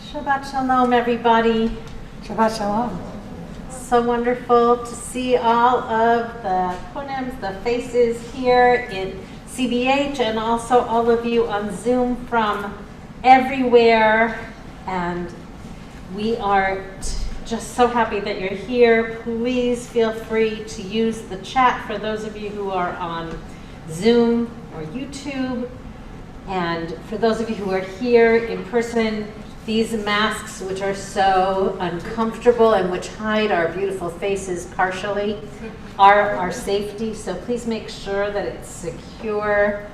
Shabbat Shalom, everybody. Shabbat Shalom. So wonderful to see all of the ponims, the faces here in CBH, and also all of you on Zoom from everywhere. And we are just so happy that you're here. Please feel free to use the chat for those of you who are on Zoom or YouTube. And for those of you who are here in person, these masks, which are so uncomfortable and which hide our beautiful faces partially, are our safety. So please make sure that it's secure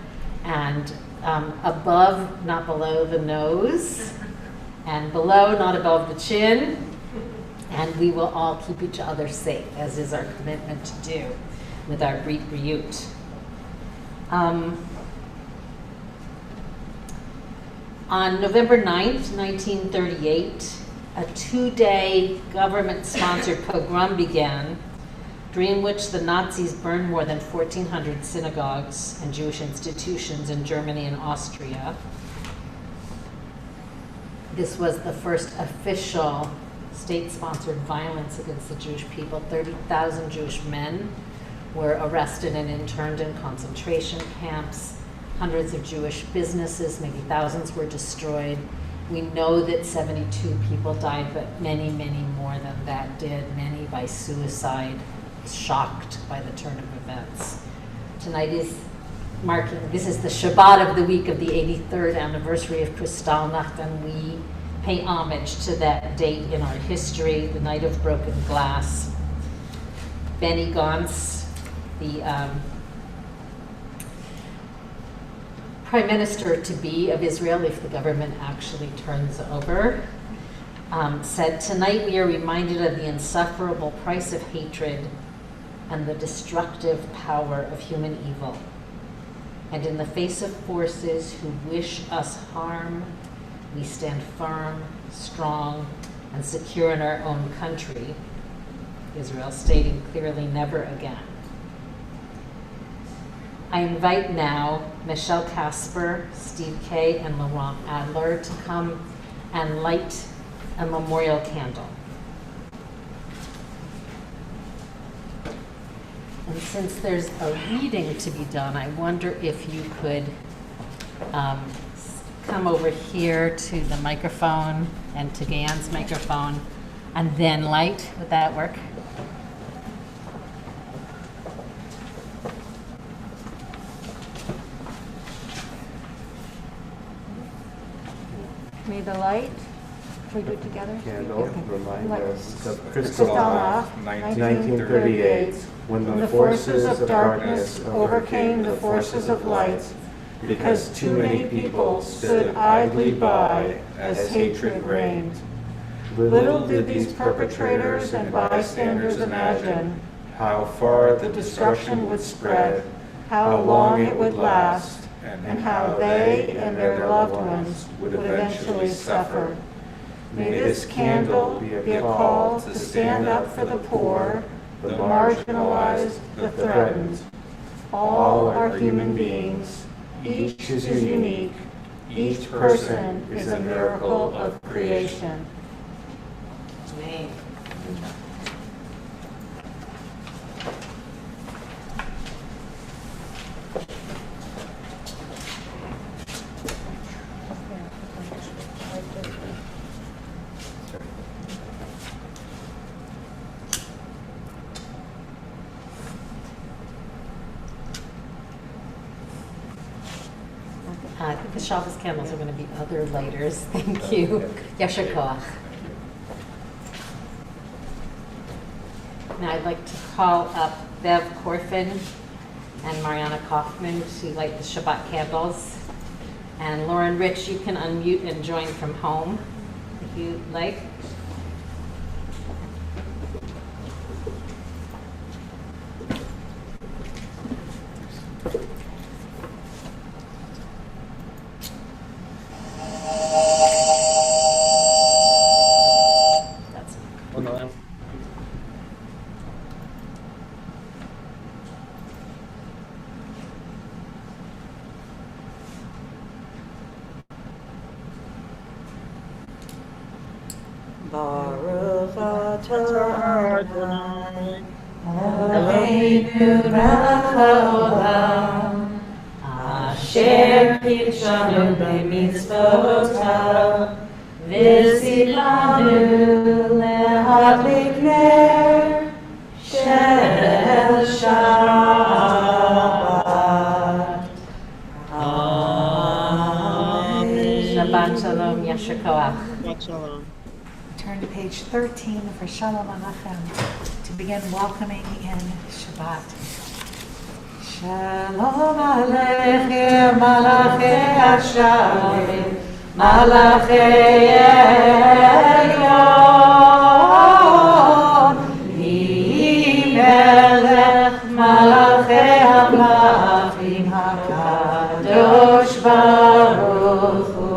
and above, not below the nose, and below, not above the chin. And we will all keep each other safe, as is our commitment to do with our Brit Briut. On November 9th, 1938, a 2-day government-sponsored pogrom began, during which the Nazis burned more than 1,400 synagogues and Jewish institutions in Germany and Austria. This was the first official state-sponsored violence against the Jewish people. 30,000 Jewish men were arrested and interned in concentration camps. Hundreds of Jewish businesses, maybe thousands, were destroyed. We know that 72 people died, but many, many more than that did, many by suicide, shocked by the turn of events. Tonight is marking, this is the Shabbat of the week of the 83rd anniversary of Kristallnacht, and we pay homage to that date in our history, the night of broken glass. Benny Gantz, the Prime Minister-to-be of Israel, if the government actually turns over, said, "Tonight we are reminded of the insufferable price of hatred and the destructive power of human evil. And in the face of forces who wish us harm, we stand firm, strong, and secure in our own country," Israel stating clearly, never again. I invite now Michelle Casper, Steve Kay, and Laurent Adler to come and light a memorial candle. And since there's a reading to be done, I wonder if you could come over here to the microphone and to Gayan's microphone and then light. Would that work? May the light, should we do it together? Candle remind us of Kristallnacht, 1938, when the forces of darkness overcame the forces of light, because too many people stood idly by as hatred reigned. Little did these perpetrators and bystanders imagine how far the destruction would spread, how long it would last, and how they and their loved ones would eventually suffer. May this candle be a call to stand up for the poor, the marginalized, the threatened. All are human beings. Each is unique. Each person is a miracle of creation. name. I think the Shabbos candles are going to be other lighters. Thank you. Yasher koach. Now I'd like to call up Bev Corfin and Mariana Kaufman to light the Shabbat candles. And Lauren Rich, you can unmute and join from home if you'd like. That's Baruch atah Adonai Eloheinu melech haolam, asher kidshanu b'mitzvotav, v'tzivanu lehadlik ner shel Shabbat. Amen. Shabbat shalom, yasher koach. Shabbat shalom. Turn to page 13 for Shalom Aleichem to begin welcoming in Shabbat. Shalom Aleichem, Malachei Hashem, Malachei Elyon, Melech Malachei HaMelachim HaKadosh Baruch Hu.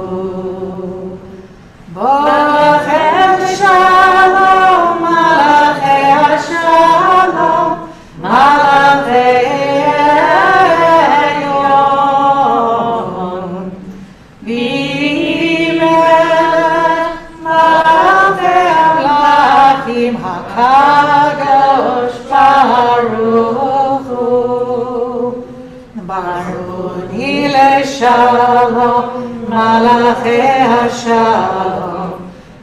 Bochem Shalom, Malachei Hashalom, Malachei Elyon, V'melech Malachei HaMelachim HaKadosh Baruch Hu. Baruni leShalom, Malachei Hashalom,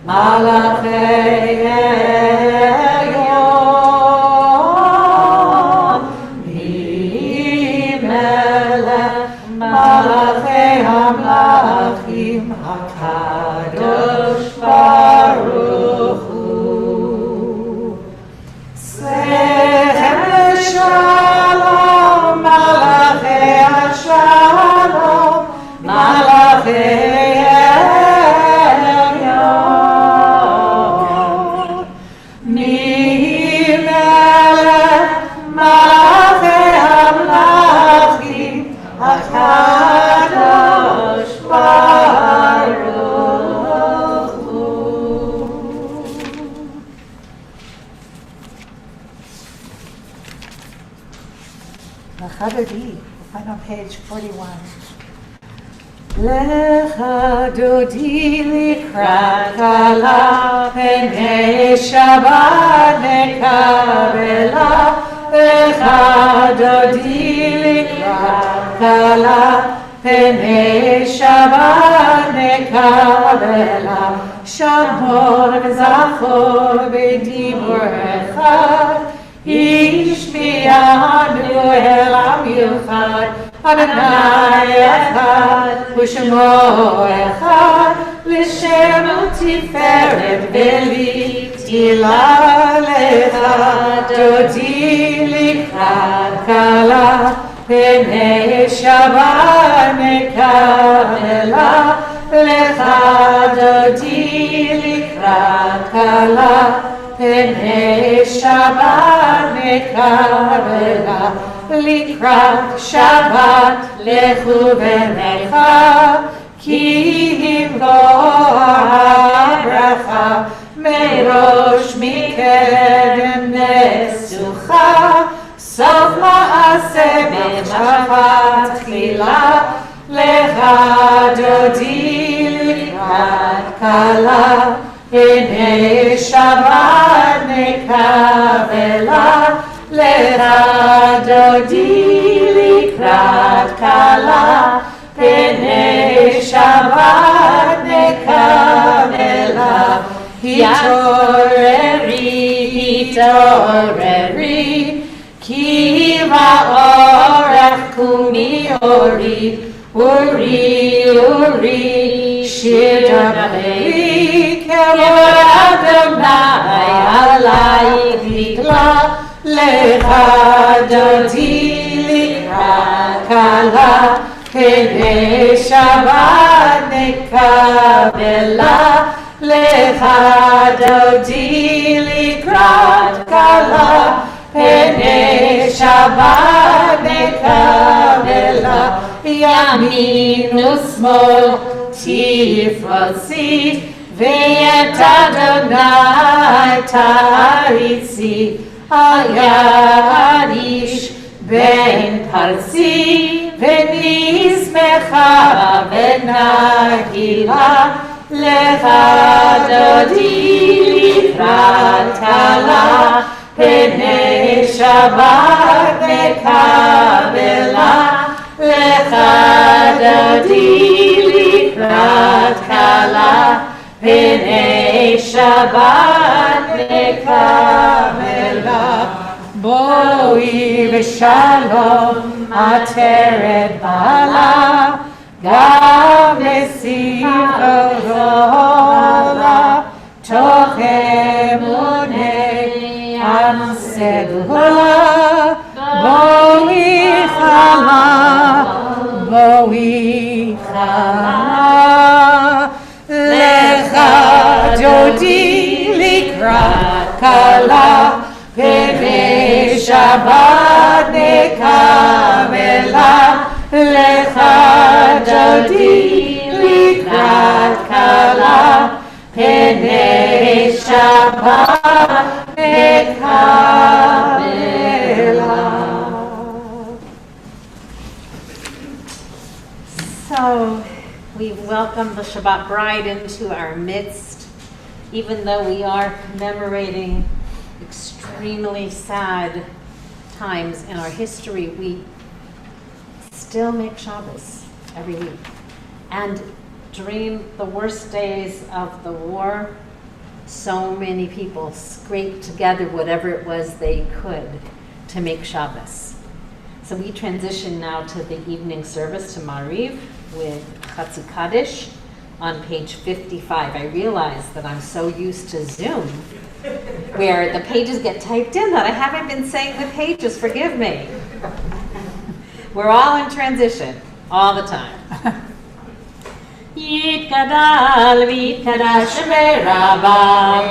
Malachei Elyon, V'melech Malachei HaMelachim HaKadosh Baruch Hu. Sechem Shalom, Malachei Hashalom, Malachei Elyon, Melech Malachei HaMelachim HaKadosh Baruch Hu. L'chadodi, we'll find on page 41. L'chadodi likrat kala, penei Shabbat nekabela. L'chadodi likrat kala, penei Shabbat nekabela. Shamor v'zachor b'dibur echad, Ishmianu elam yuchad, Adonai echad, U'shemo echad, L'shemo tiferet veli, Tila lecha, Dodi likrat kala, Penei Shabbat nekabela, Lecha Dodi likrat kala, Penei Shabbat nekabela, Likrat Shabbat lechu v'necha, Ki himgo ha'bracha, Merosh mikedem nesucha, Sof ma'aseh b'chafat tchila, Lecha Dodi likrat kala, Penei Shabbat nekavela lecha dodi likrat kala Pnei Shabbat nekavela Hitoreri Ki va'orech kumi ori Shir daberi Kevod Adonai alai Dikla lecha dodi likrat kala Pnei Shabbat nekavela lecha dodi likrat kala Pnei Shabbat nekavela Yamin u'smol tifrotzi Ve'et Adonai taritzi Al yad ish ben parzi V'nizmecha v'nagila Lecha dodi likrat kala Pnei Shabbat nekavela Lecha dodi likrat kala Pnei Shabbat nekavela Boi v'shalom ateret bala Gam nesimchola Toch emunei ansedula Boi chala Lecha dodi likrat kala Pnei Shabbat nekavela Lecha dodi likrat kala Pnei Shabbat nekavela. So we welcome the Shabbat bride into our midst, even though we are commemorating extremely sad times in our history. We still make Shabbos every week. And during the worst days of the war, so many people scraped together whatever it was they could to make Shabbos. So we transition now to the evening service to Mariv with Chatzi Kaddish on page 55. I realize that I'm so used to Zoom, where the pages get typed in, that I haven't been saying the pages. Forgive me. We're all in transition all the time. Yitgadal v'yitkadash merabam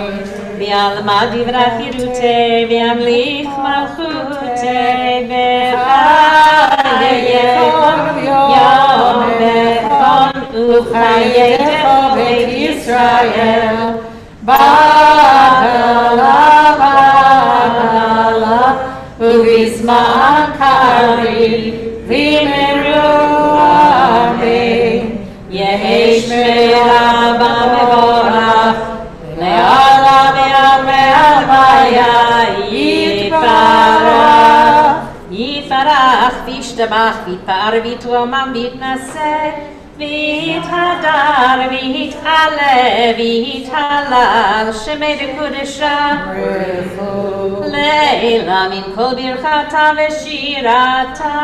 v'yalmad divrach yirutei v'yamlich malchutei v'chayechom yom v'chon u'chayetecho beit Yisrael b'adala u'vizman kari v'meru amen Yehesh me'aba mevorach le'ala me'almaya yitparach yitparach v'ishtabach v'yitpar v'yituamam v'yitnaseh v'yithadar v'yithale v'yithalal shemei dekudesha le'ila min kol birchata v'shirata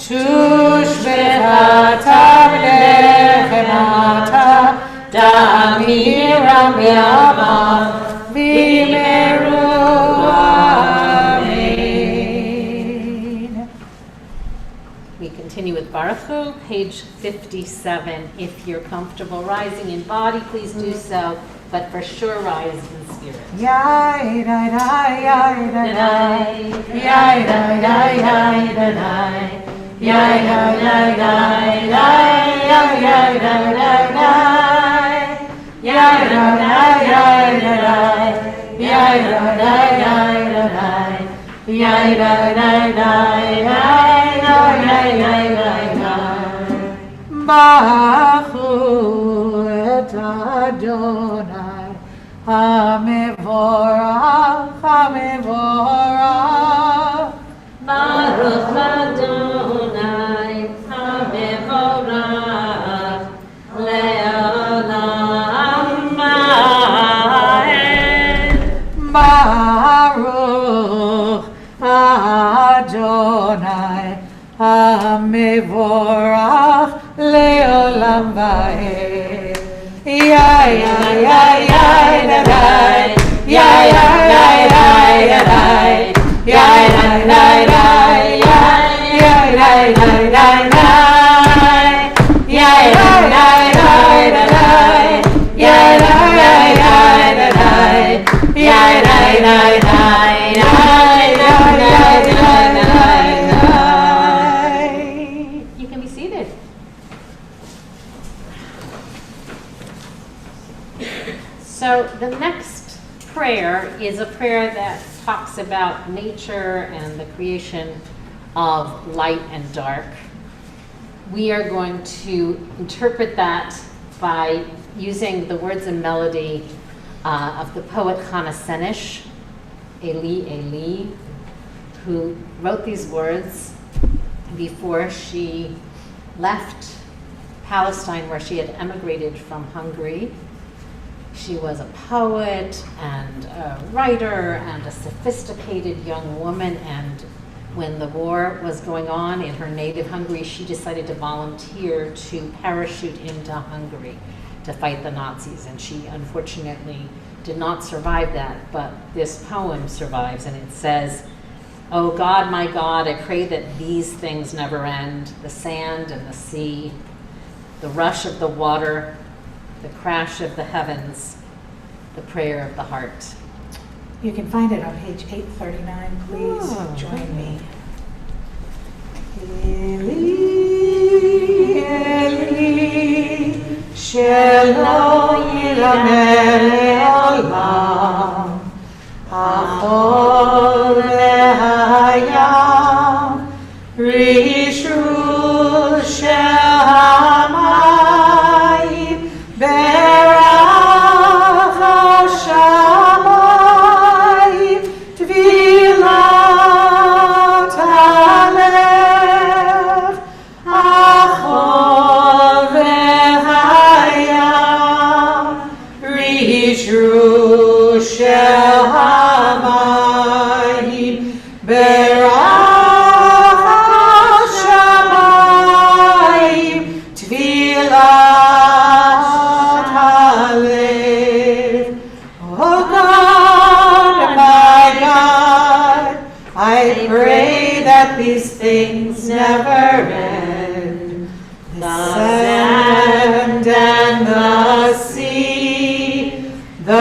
Tush bechata v'lechem Damira mi'ama v'imeru amen. We continue with Baruch Hu, page 57. If you're comfortable rising in body, please do so, but for sure rise in spirit. Yai da da yai da da yai da da yai da da yai da da yai da yai da da yai da da yai da da yai da da yai da da yai da da yai da Bachu et Adonai Hamevorach, Hamevorach. Baruch Adonai, HaMevorach, Le'olam Vaed. Baruch Adonai, HaMevorach, Le'olam Vaed. Ya ya ya ya da da, ya ya ya ya da da, ya ya ya ya ya ya ya ya da da, ya ya ya ya da da, ya ya ya ya da da, ya ya ya ya ya. You can be seated. So the next prayer is a prayer that talks about nature and the creation of light and dark. We are going to interpret that by using the words and melody of the poet Hannah Senish, Eli Eli, who wrote these words before she left Palestine, where she had emigrated from Hungary. She was a poet and a writer and a sophisticated young woman, and when the war was going on in her native Hungary, she decided to volunteer to parachute into Hungary to fight the Nazis, and she unfortunately did not survive that, but this poem survives, and it says, "Oh God, my God, I pray that these things never end, the sand and the sea, the rush of the water, the crash of the heavens, the prayer of the heart." You can find it on page 839. Please Oh, join me. Eli, Eli, Shelo Yilameh Le'olam, Achol Ve'hayam, Rishru She'hamayim, Berach HaShamayim, Tvilat HaLev, Achol Ve'hayam, Rishru She'hamayim, Berach HaShamayim, Tvilat HaLev. Oh God, my God, I pray that these things never end. The sand and the sea, the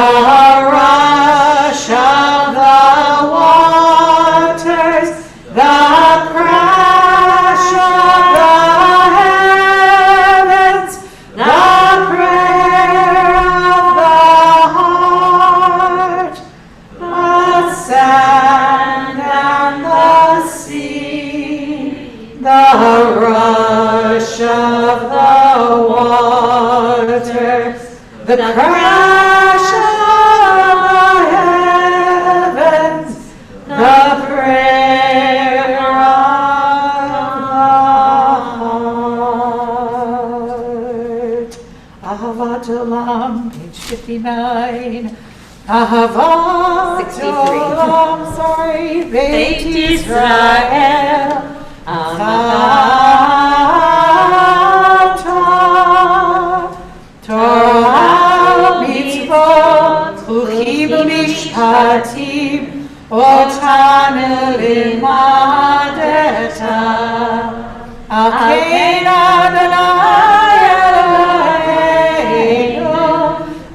rush of the waters, the crash of the heavens, the prayer of the heart, the sand and the sea, the rush of the waters, the crash of the heavens, the prayer of the heart. Ahavat Olam, page 59. Ahavat 63. Olam, sorry, Beit Israel. Ahavat Torah mitzvot uchim mishpatim otanu limadeta. Akein Adonai Eloheinu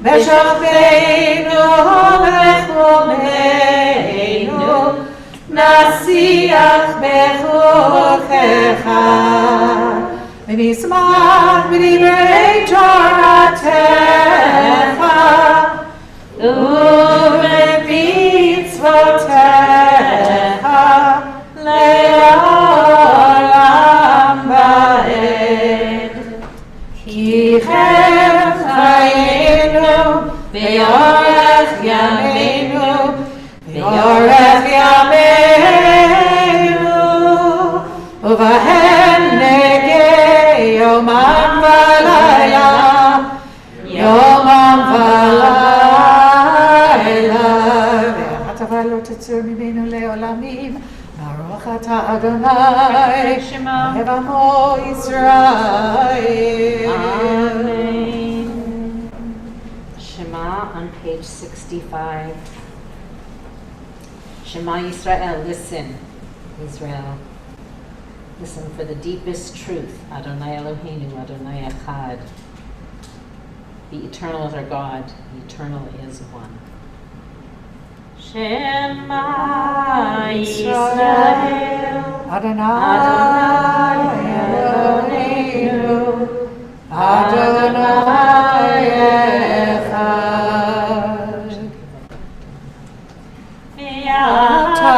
b'shofteinu v'chomeinu nasiach b'chuchecha ונשמח בדברי תורתך ובמצוותיך לעולם ועד. כי כן חיינו ויורך לא תצור ממנו לעולמים. ברוך אתה אדוני, Shema. אוהב עמו ישראל. Amen. Shema on page 65. Shema Yisrael, listen, Israel. Listen for the deepest truth. Adonai Eloheinu, Adonai Echad. The eternal is our God. The eternal is one. Shema Yisrael. Adonai Eloheinu, Adonai Echad. Ve'ata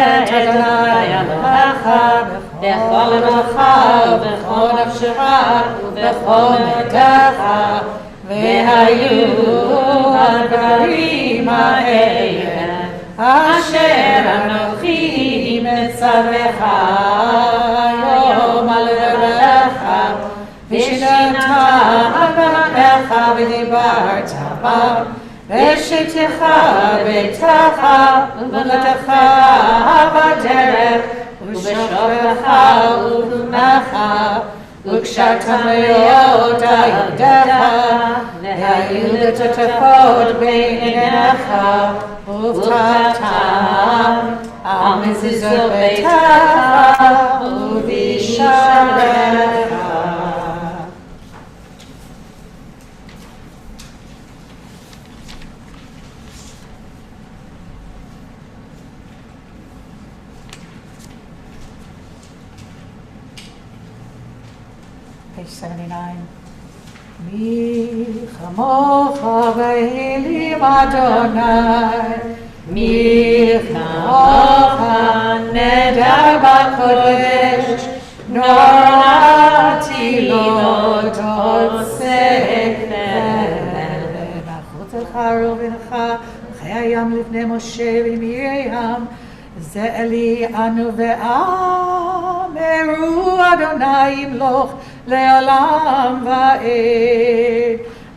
et Adonai Elohecha b'chol lebecha u'b'chol nafshecha u'b'chol medecha ve'hayu הדברים האלה אשר אנוכי מצווך היום על לבבך ושיננת בך ודיברת בם בשבתך ביתך ובמלאכתך בדרך ובשוכבך ובתנך וקשרת מאוד ידיך והיו לטוטפות בין עיניך ובטחתם על מזוזות ביתך ובשעריך. Page 79. מי כמוך באלים אדוני, מי כמוך נדר בקודש, נורא תהילות עוד ספר. בחוצך רובנך, חיי הים לפני משה ומרים, זה אלי אנו ואמרו אדוני ימלוך לעולם ועד.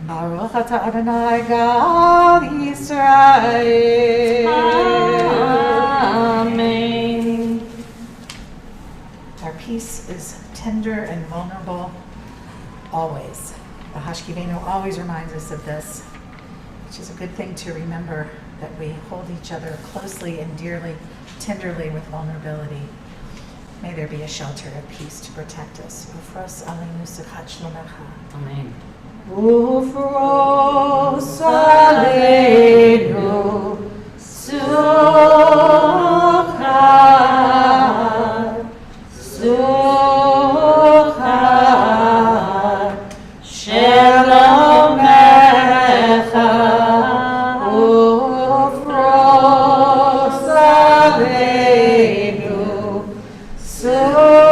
ברוך אתה אדוני גד ישראל. Amen. Our peace is tender and vulnerable always. The Hashkivenu always reminds us of this, which is a good thing to remember, that we hold each other closely and dearly, tenderly with vulnerability. May there be a shelter of peace to protect us. Ufros aleinu suchat shlomecha. Amen. Ufros aleinu suchat shlomecha. Ufros aleinu suchat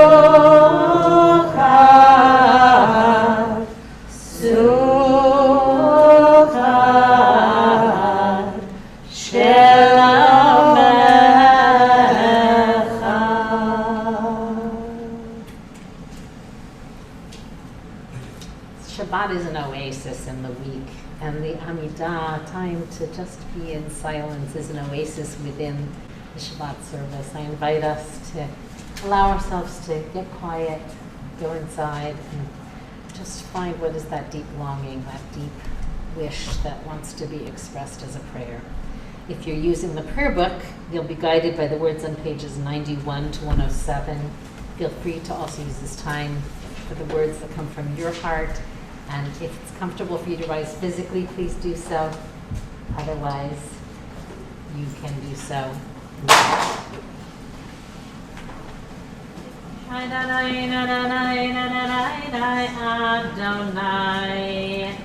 Shabbat is an oasis in the week, and the Amidah, time to just be in silence, is an oasis within the Shabbat service. I invite us to allow ourselves to get quiet, go inside, and just find what is that deep longing, that deep wish that wants to be expressed as a prayer. If you're using the prayer book, you'll be guided by the words on pages 91 to 107. Feel free to also use this time for the words that come from your heart. And if it's comfortable for you to rise physically, please do so. Otherwise, you can do so. Adonai, Adonai, Adonai, Adonai.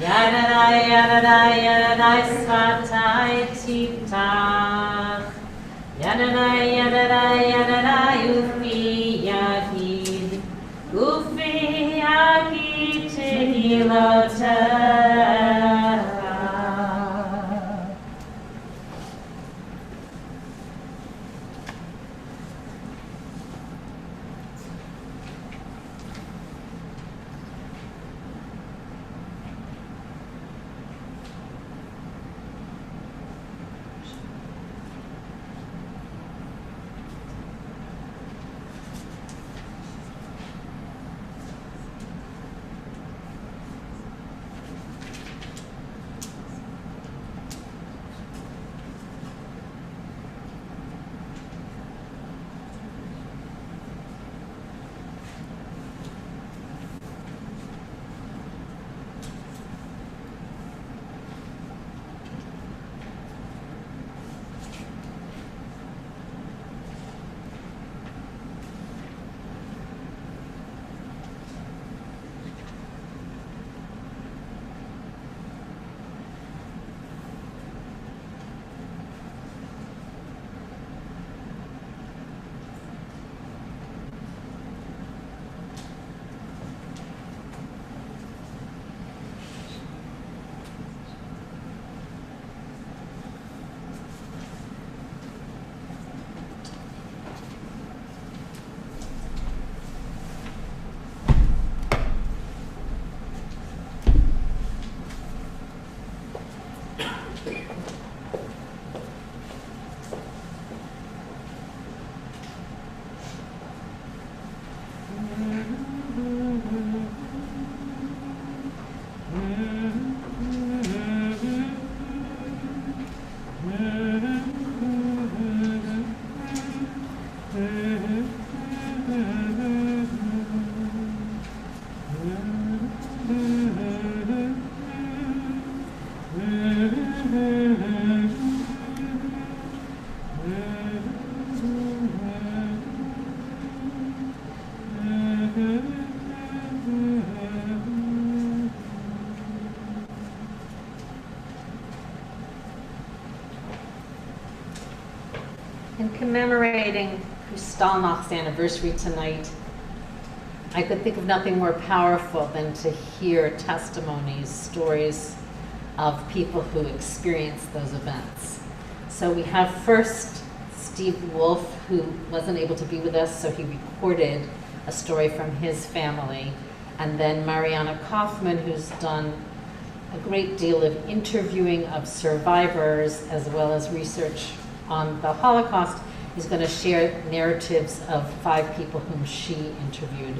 Adonai, Adonai, Adonai, Sfatai Tiftach. Adonai, Adonai, Adonai, Ufi Yahid. Ufi Yahid Tehilotah. In commemorating Kristallnacht's anniversary tonight, I could think of nothing more powerful than to hear testimonies, stories of people who experienced those events. So we have first Steve Wolf, who wasn't able to be with us, so he recorded a story from his family. And then Mariana Kaufman, who's done a great deal of interviewing of survivors as well as research on the Holocaust, is going to share narratives of 5 people whom she interviewed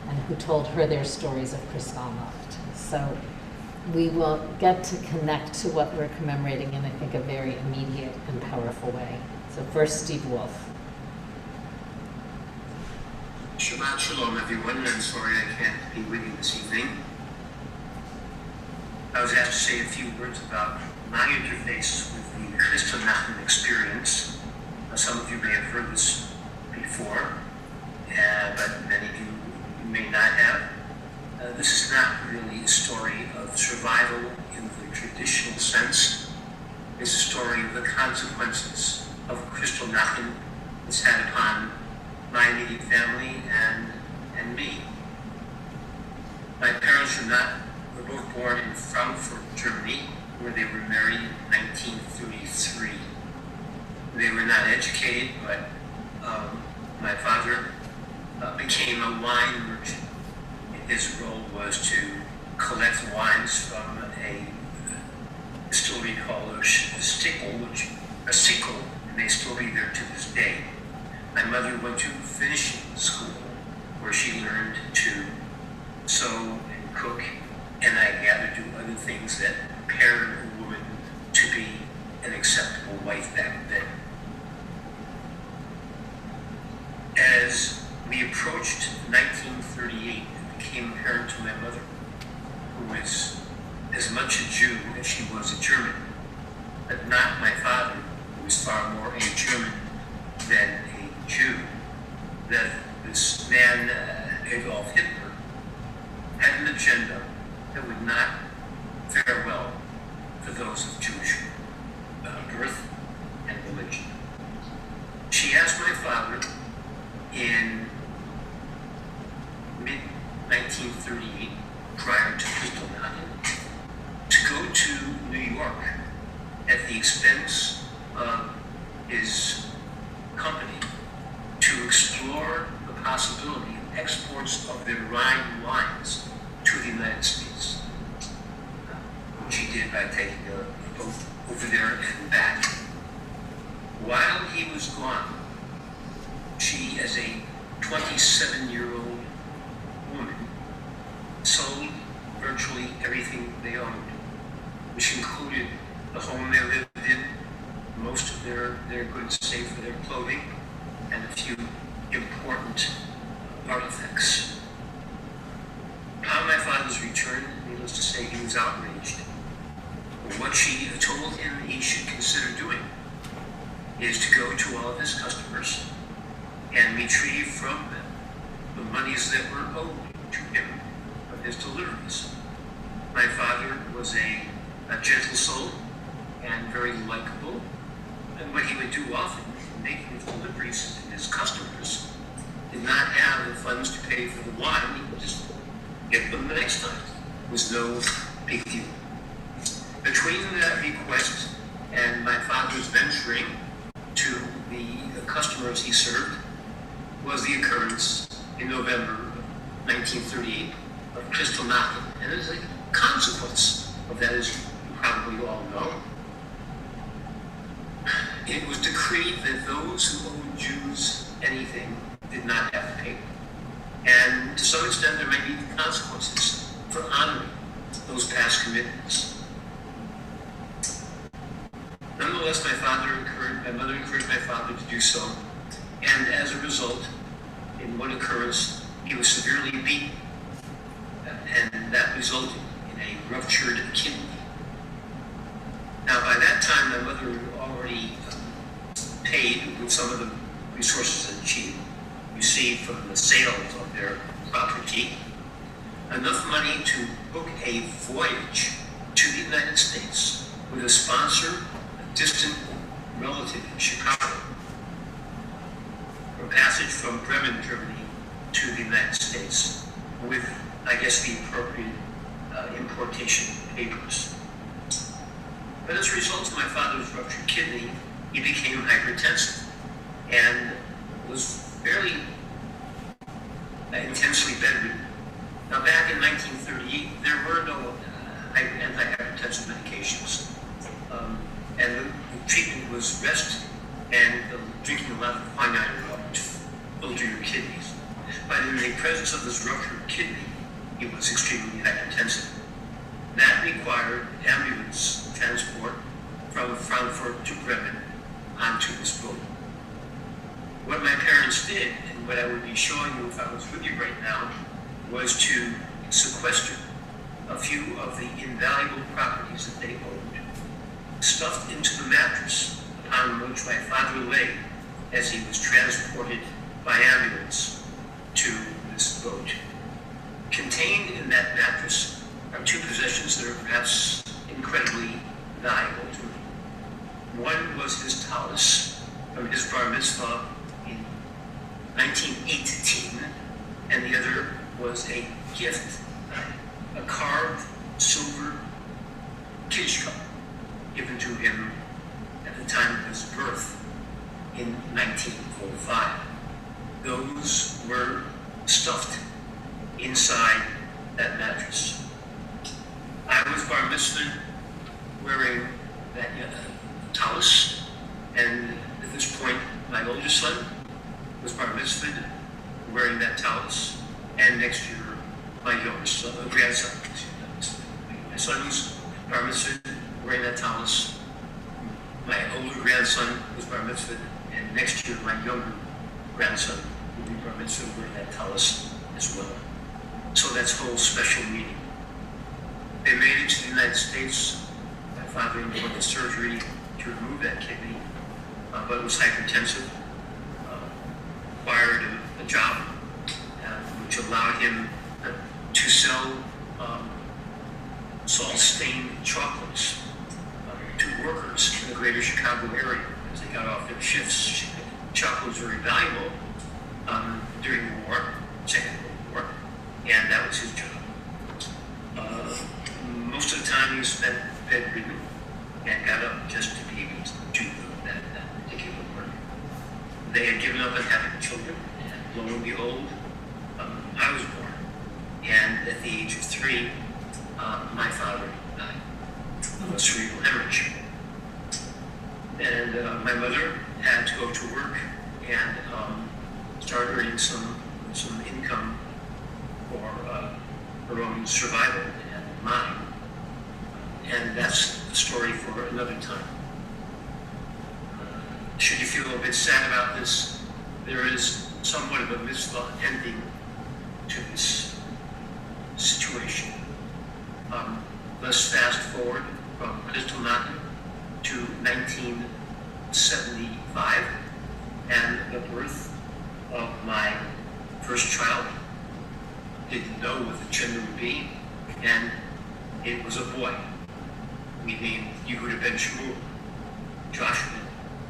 and who told her their stories of Kristallnacht. So we will get to connect to what we're commemorating in, I think, a very immediate and powerful way. So first, Steve Wolf. Shabbat Shalom, everyone. I'm sorry I can't be with you this evening. I was asked to say a few words about my interface with the Kristallnacht experience. Some of you may have heard this before, but many of you may not have. This is not really a story of survival in the traditional sense. It's a story of the consequences of Kristallnacht it's had upon my immediate family and me. My parents were both born in Frankfurt, Germany, where they were married in 1933. They were not educated, but my father became a wine merchant. His role was to collect wines from a distillery called a sickle, and they still be there to this day. My mother went to finishing school, where she learned to sew and cook, and I gather do other things that prepared a woman to be an acceptable wife back then. As we approached 1938, it became apparent to my mother, who was as much a Jew as she was a German, but not my father, who was far more a German than a Jew, that this man, Adolf Hitler, had an agenda that would not fare well for those of Jewish birth and religion. She asked my father in mid-1938, prior to Kristallnacht, to go to New York at the expense of his company to explore the possibility of exports of their Rhine wines to the United States. Which he did by taking a boat over there and back. While he was gone, she, as a 27-year-old woman, sold virtually everything they owned, which included the home they lived in, most of their goods save for their clothing, and a few important artifacts. Upon my father's return, needless to say, he was outraged. What she told him he should consider doing is to go to all of his customers and retrieve from them the monies that were owed to him of his deliveries. My father was a gentle soul and very likable, and what he would do often in making his deliveries to his customers did not have the funds to pay for the wine. He would just get them the next time. It was no big deal. Between that request and my father's venturing to the customers he served was the occurrence in November of 1938 of Kristallnacht. And as a consequence of that, as you probably all know, it was decreed that those who owed Jews anything did not have to pay. And to some extent, there may be consequences for honoring those past commitments. Nonetheless, Nonetheless, my mother encouraged my father to do so, and as a result, in one occurrence, he was severely beaten, and that resulted in a ruptured kidney. Now, by that time, my mother had already paid with some of the resources that she received from the sales of their property enough money to book a voyage to the United States with a sponsor, a distant relative in Chicago, for passage from Bremen, Germany, to the United States with, I guess, the appropriate importation papers. But as a result of my father's ruptured kidney, he became hypertensive and was fairly intensely bedridden. Now, back in 1938, there were no antihypertensive medications, and the treatment was rest and drinking a lot of quinine water to filter your kidneys. But in the presence of this ruptured kidney, he was extremely hypertensive. That required ambulance transport from Frankfurt to Bremen onto this boat. What my parents did, and what I would be showing you if I was with you right now, was to sequester a few of the invaluable properties that they owned, stuffed into the mattress upon which my father lay as he was transported by ambulance to this boat. Contained in that mattress are two possessions that are perhaps incredibly valuable to me. One was his tallis from his bar mitzvah in 1918, and the other was a gift, a carved silver kiddush cup given to him at the time of his birth in 1905. Those were stuffed inside that mattress. I was bar mitzvahed wearing that tallis, and at this point, my oldest son was bar mitzvahed wearing that tallis, and next year, my youngest son, grandson, my son was bar mitzvahed wearing that tallis. My older grandson was bar mitzvahed, and next year, my younger grandson will be bar mitzvahed wearing that tallis as well. So that's whole special meaning. They made it to the United States. My father underwent the surgery to remove that kidney, but it was hypertensive. Acquired a job which allowed him to sell salt-stained chocolates to workers in the greater Chicago area as they got off their shifts. Chocolate was very valuable during the war, Second World War, and that was his job. Most of the time he was spent bedridden and got up just to be able to do that particular work. They had given up on having children, and lo and behold, I was born. And at the age of 3, my father died of a cerebral hemorrhage. And my mother had to go to work and start earning some income for her own survival and mine. And that's the story for another time. Should you feel a bit sad about this, there is somewhat of a mitzvah ending to this situation. Let's fast forward from Kristallnacht to 1975 and the birth of my first child. Didn't know what the gender would be, and it was a boy. We named Yehuda ben Shmuel, Joshua,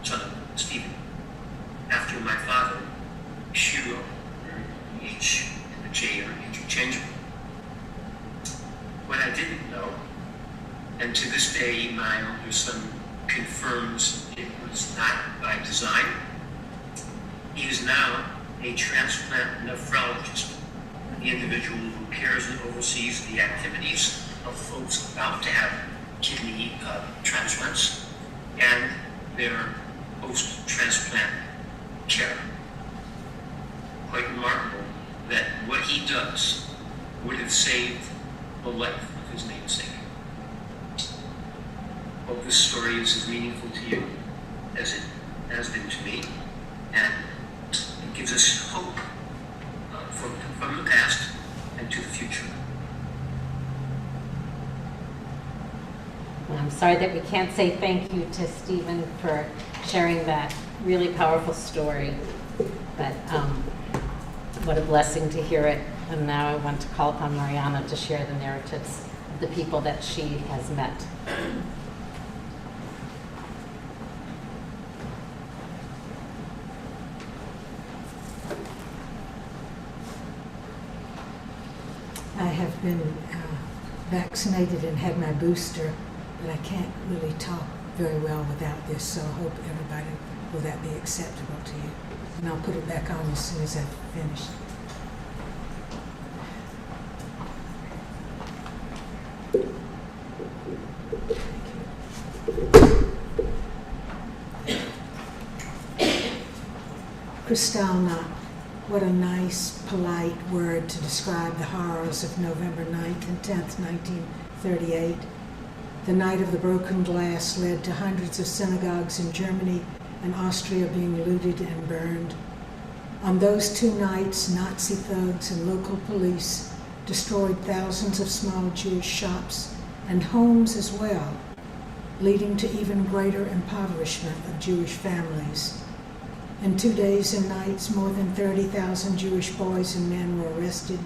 son of Stephen, after my father, Shiro, the H and the J are interchangeable. What I didn't know, and to this day my older son confirms it was not by design, he is now a transplant nephrologist, the individual who cares and oversees the activities of folks about to have kidney transplants and their post-transplant care. Quite remarkable that what he does would have saved the life of his namesake. Hope this story is is as meaningful to you as it has been to me, and it gives us hope from the past and to the future. I'm sorry that we can't say thank you to Stephen for sharing that really powerful story, but what a blessing to hear it. And now I want to call upon Mariana to share the narratives of the people that she has met. I have been vaccinated and had my booster, but I can't really talk very well without this, so I hope everybody, will that be acceptable to you? And I'll put it back on as soon as I've finished. Kristallnacht. What a nice, polite word to describe the horrors of November 9th and 10th, 1938. The night of the broken glass led to hundreds of synagogues in Germany and Austria being looted and burned. On those two nights, Nazi thugs and local police destroyed thousands of small Jewish shops and homes as well, leading to even greater impoverishment of Jewish families. In 2 days and nights, more than 30,000 Jewish boys and men were arrested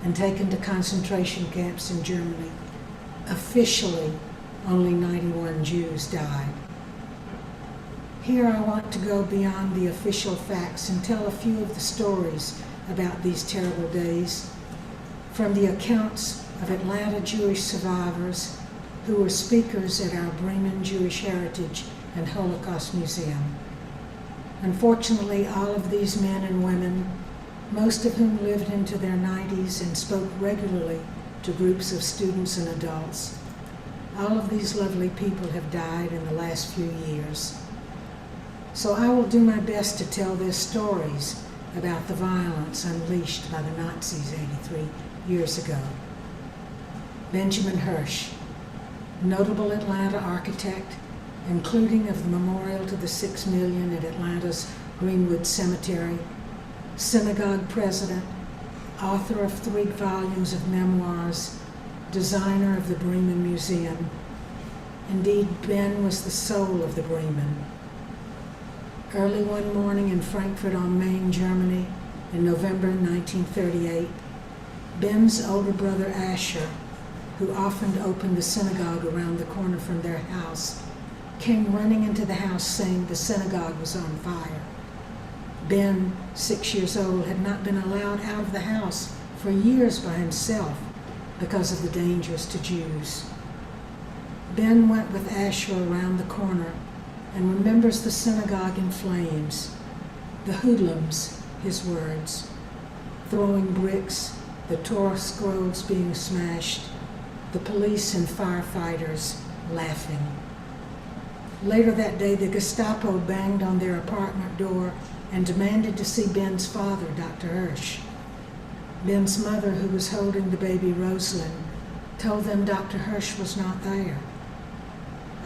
and taken to concentration camps in Germany. Officially, only 91 Jews died. Here I want to go beyond the official facts and tell a few of the stories about these terrible days from the accounts of Atlanta Jewish survivors who were speakers at our Bremen Jewish Heritage and Holocaust Museum. Unfortunately, all of these men and women, most of whom lived into their 90s and spoke regularly to groups of students and adults, all of these lovely people have died in the last few years. So I will do my best to tell their stories about the violence unleashed by the Nazis 83 years ago. Benjamin Hirsch, notable Atlanta architect, including of the memorial to the 6 million at Atlanta's Greenwood Cemetery, synagogue president, author of 3 volumes of memoirs, designer of the Bremen Museum. Indeed, Ben was the soul of the Bremen. Early one morning in Frankfurt on Main, Germany, in November 1938, Ben's older brother Asher, who often opened the synagogue around the corner from their house, came running into the house saying the synagogue was on fire. Ben, 6 years old, had not been allowed out of the house for years by himself because of the dangers to Jews. Ben went with Asher around the corner and remembers the synagogue in flames, the hoodlums, his words, throwing bricks, the Torah scrolls being smashed, the police and firefighters laughing. Later that day, the Gestapo banged on their apartment door and demanded to see Ben's father, Dr. Hirsch. Ben's mother, who was holding the baby Rosalind, told them Dr. Hirsch was not there.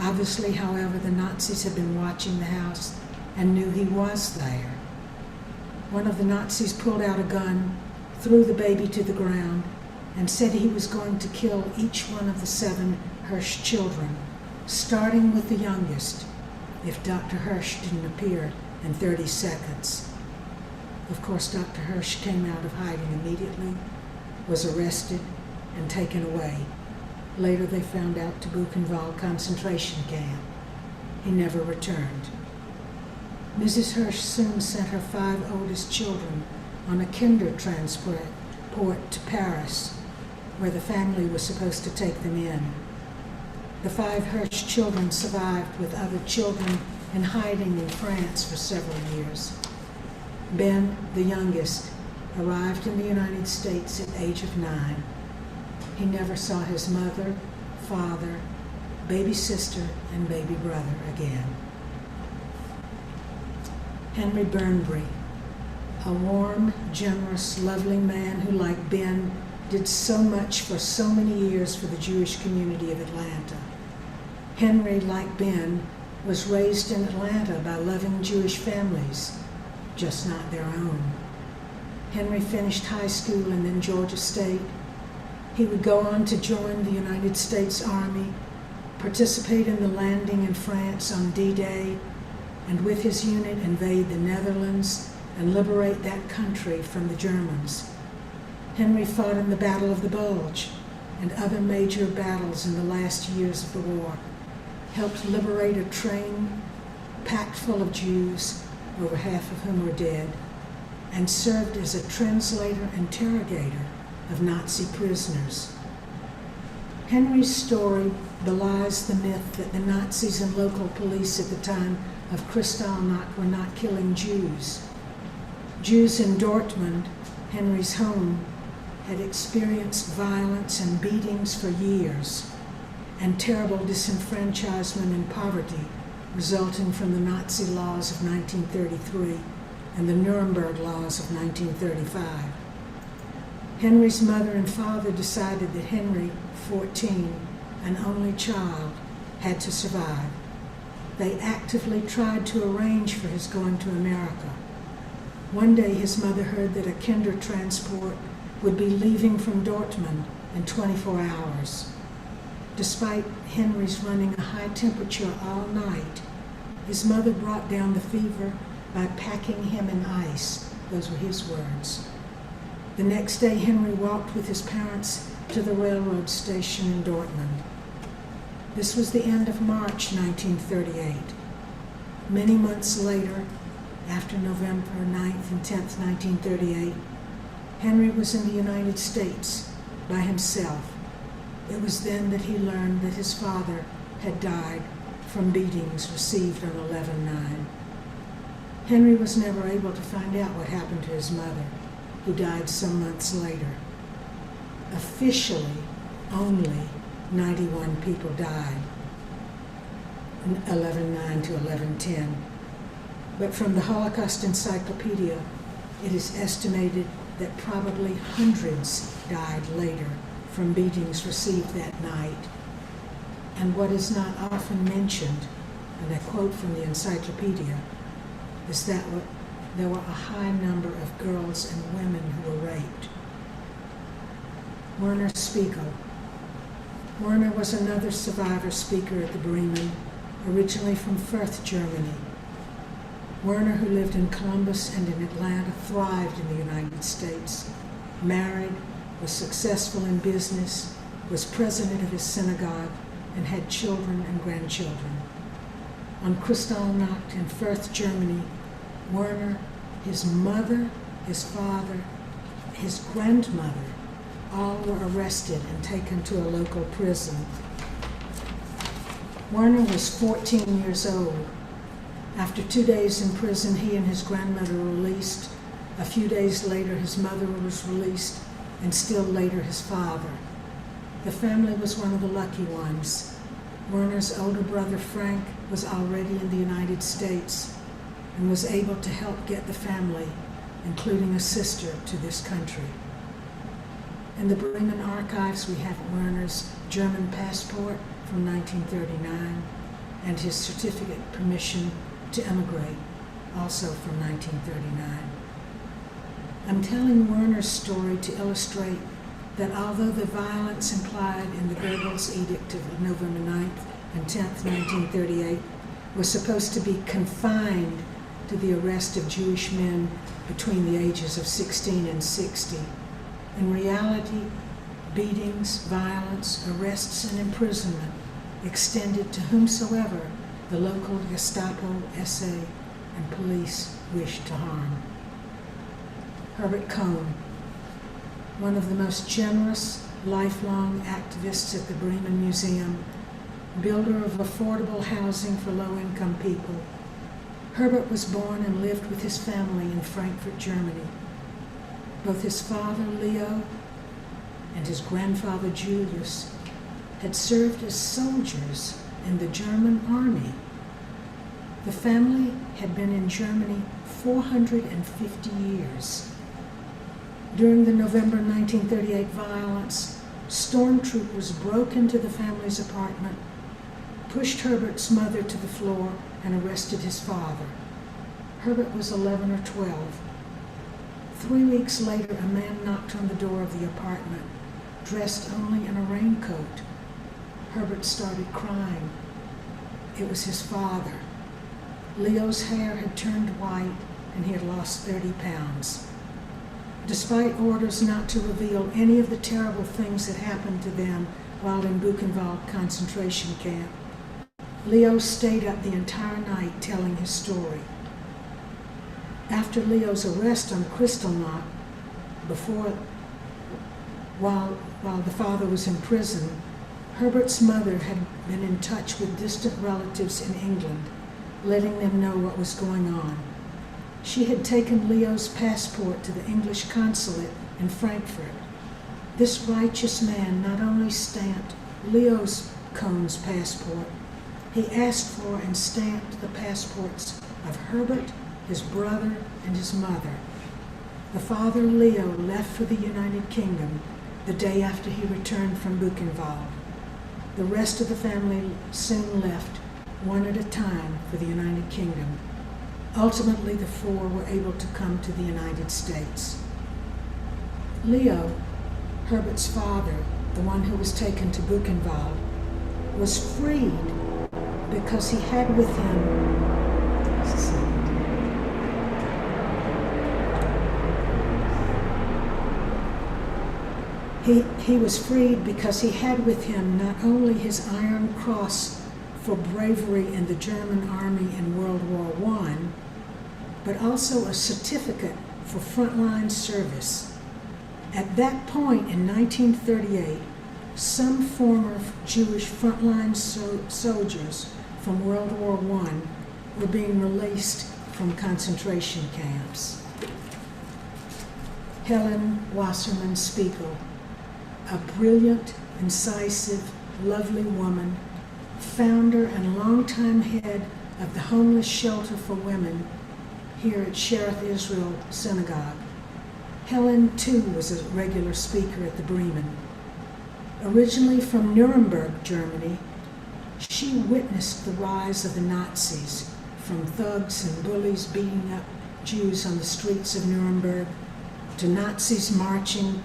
Obviously, however, the Nazis had been watching the house and knew he was there. One of the Nazis pulled out a gun, threw the baby to the ground, and said he was going to kill each one of the 7 Hirsch children, starting with the youngest, if Dr. Hirsch didn't appear in 30 seconds. Of course, Dr. Hirsch came out of hiding immediately, was arrested, and taken away. Later they found out to Buchenwald concentration camp. He never returned. Mrs. Hirsch soon sent her 5 oldest children on a kinder transport to Paris, where the family was supposed to take them in. The 5 Hirsch children survived with other children in hiding in France for several years. Ben, the youngest, arrived in the United States at the age of 9. He never saw his mother, father, baby sister, and baby brother again. Henry Burnbury, a warm, generous, lovely man who, like Ben, did so much for so many years for the Jewish community of Atlanta. Henry, like Ben, was raised in Atlanta by loving Jewish families, just not their own. Henry finished high school and then Georgia State. He would go on to join the United States Army, participate in the landing in France on D-Day, and with his unit invade the Netherlands and liberate that country from the Germans. Henry fought in the Battle of the Bulge and other major battles in the last years of the war, helped liberate a train packed full of Jews, over half of whom were dead, and served as a translator-interrogator of Nazi prisoners. Henry's story belies the myth that the Nazis and local police at the time of Kristallnacht were not killing Jews. Jews in Dortmund, Henry's home, had experienced violence and beatings for years, and terrible disenfranchisement and poverty resulting from the Nazi laws of 1933 and the Nuremberg laws of 1935. Henry's mother and father decided that Henry, 14, an only child, had to survive. They actively tried to arrange for his going to America. One day his mother heard that a kinder transport would be leaving from Dortmund in 24 hours. Despite Henry's running a high temperature all night, his mother brought down the fever by packing him in ice. Those were his words. The next day, Henry walked with his parents to the railroad station in Dortmund. This was the end of March 1938. Many months later, after November 9th and 10th, 1938, Henry was in the United States by himself. It was then that he learned that his father had died from beatings received on 11/9. Henry was never able to find out what happened to his mother, who died some months later. Officially, only 91 people died, 11/9 to 11/10. But from the Holocaust Encyclopedia, it is estimated that probably hundreds died later from beatings received that night. And what is not often mentioned, and I quote from the encyclopedia, is that there were a high number of girls and women who were raped. Werner Spiegel. Werner was another survivor speaker at the Bremen, originally from Fürth, Germany. Werner, who lived in Columbus and in Atlanta, thrived in the United States, married, was successful in business, was president of his synagogue, and had children and grandchildren. On Kristallnacht in Fürth, Germany, Werner, his mother, his father, his grandmother, all were arrested and taken to a local prison. Werner was 14 years old. After 2 days in prison, he and his grandmother were released. A few days later, his mother was released, and still later, his father. The family was one of the lucky ones. Werner's older brother, Frank, was already in the United States and was able to help get the family, including a sister, to this country. In the Bremen archives, we have Werner's German passport from 1939 and his certificate of permission to emigrate, also from 1939. I'm telling Werner's story to illustrate that although the violence implied in the Goebbels Edict of November 9th and 10th, 1938, was supposed to be confined to the arrest of Jewish men between the ages of 16 and 60, in reality, beatings, violence, arrests, and imprisonment extended to whomsoever the local Gestapo, SA, and police wished to harm. Herbert Cohn, one of the most generous, lifelong activists at the Bremen Museum, builder of affordable housing for low-income people. Herbert was born and lived with his family in Frankfurt, Germany. Both his father, Leo, and his grandfather, Julius, had served as soldiers in the German army. The family had been in Germany 450 years. During the November 1938 violence, stormtroopers broke into the family's apartment, pushed Herbert's mother to the floor and arrested his father. Herbert was 11 or 12. 3 weeks later, a man knocked on the door of the apartment, dressed only in a raincoat. Herbert started crying. It was his father. Leo's hair had turned white and he had lost 30 pounds. Despite orders not to reveal any of the terrible things that happened to them while in Buchenwald concentration camp, Leo stayed up the entire night telling his story. After Leo's arrest on Kristallnacht, while the father was in prison, Herbert's mother had been in touch with distant relatives in England, letting them know what was going on. She had taken Leo's passport to the English consulate in Frankfurt. This righteous man not only stamped Leo's Cohn's passport, he asked for and stamped the passports of Herbert, his brother, and his mother. The father, Leo, left for the United Kingdom the day after he returned from Buchenwald. The rest of the family soon left, one at a time, for the United Kingdom. Ultimately, the four were able to come to the United States. Leo, Herbert's father, the one who was taken to Buchenwald, was freed because he had with him He was freed because he had with him not only his Iron Cross for bravery in the German army in World War I, but also a certificate for frontline service. At that point in 1938, some former Jewish frontline soldiers from World War I were being released from concentration camps. Helen Wasserman Spiegel, a brilliant, incisive, lovely woman, founder and longtime head of the homeless shelter for women here at Shereth Israel Synagogue. Helen, too, was a regular speaker at the Bremen. Originally from Nuremberg, Germany, she witnessed the rise of the Nazis, from thugs and bullies beating up Jews on the streets of Nuremberg, to Nazis marching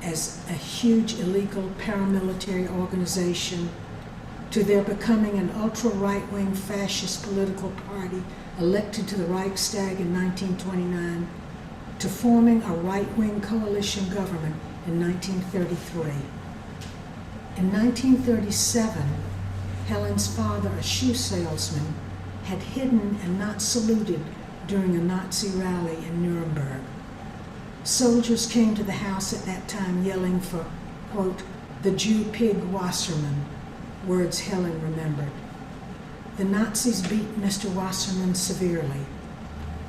as a huge illegal paramilitary organization, to their becoming an ultra-right-wing fascist political party elected to the Reichstag in 1929, to forming a right-wing coalition government in 1933. In 1937, Helen's father, a shoe salesman, had hidden and not saluted during a Nazi rally in Nuremberg. Soldiers came to the house at that time yelling for, quote, the Jew pig Wasserman, words Helen remembered. The Nazis beat Mr. Wasserman severely.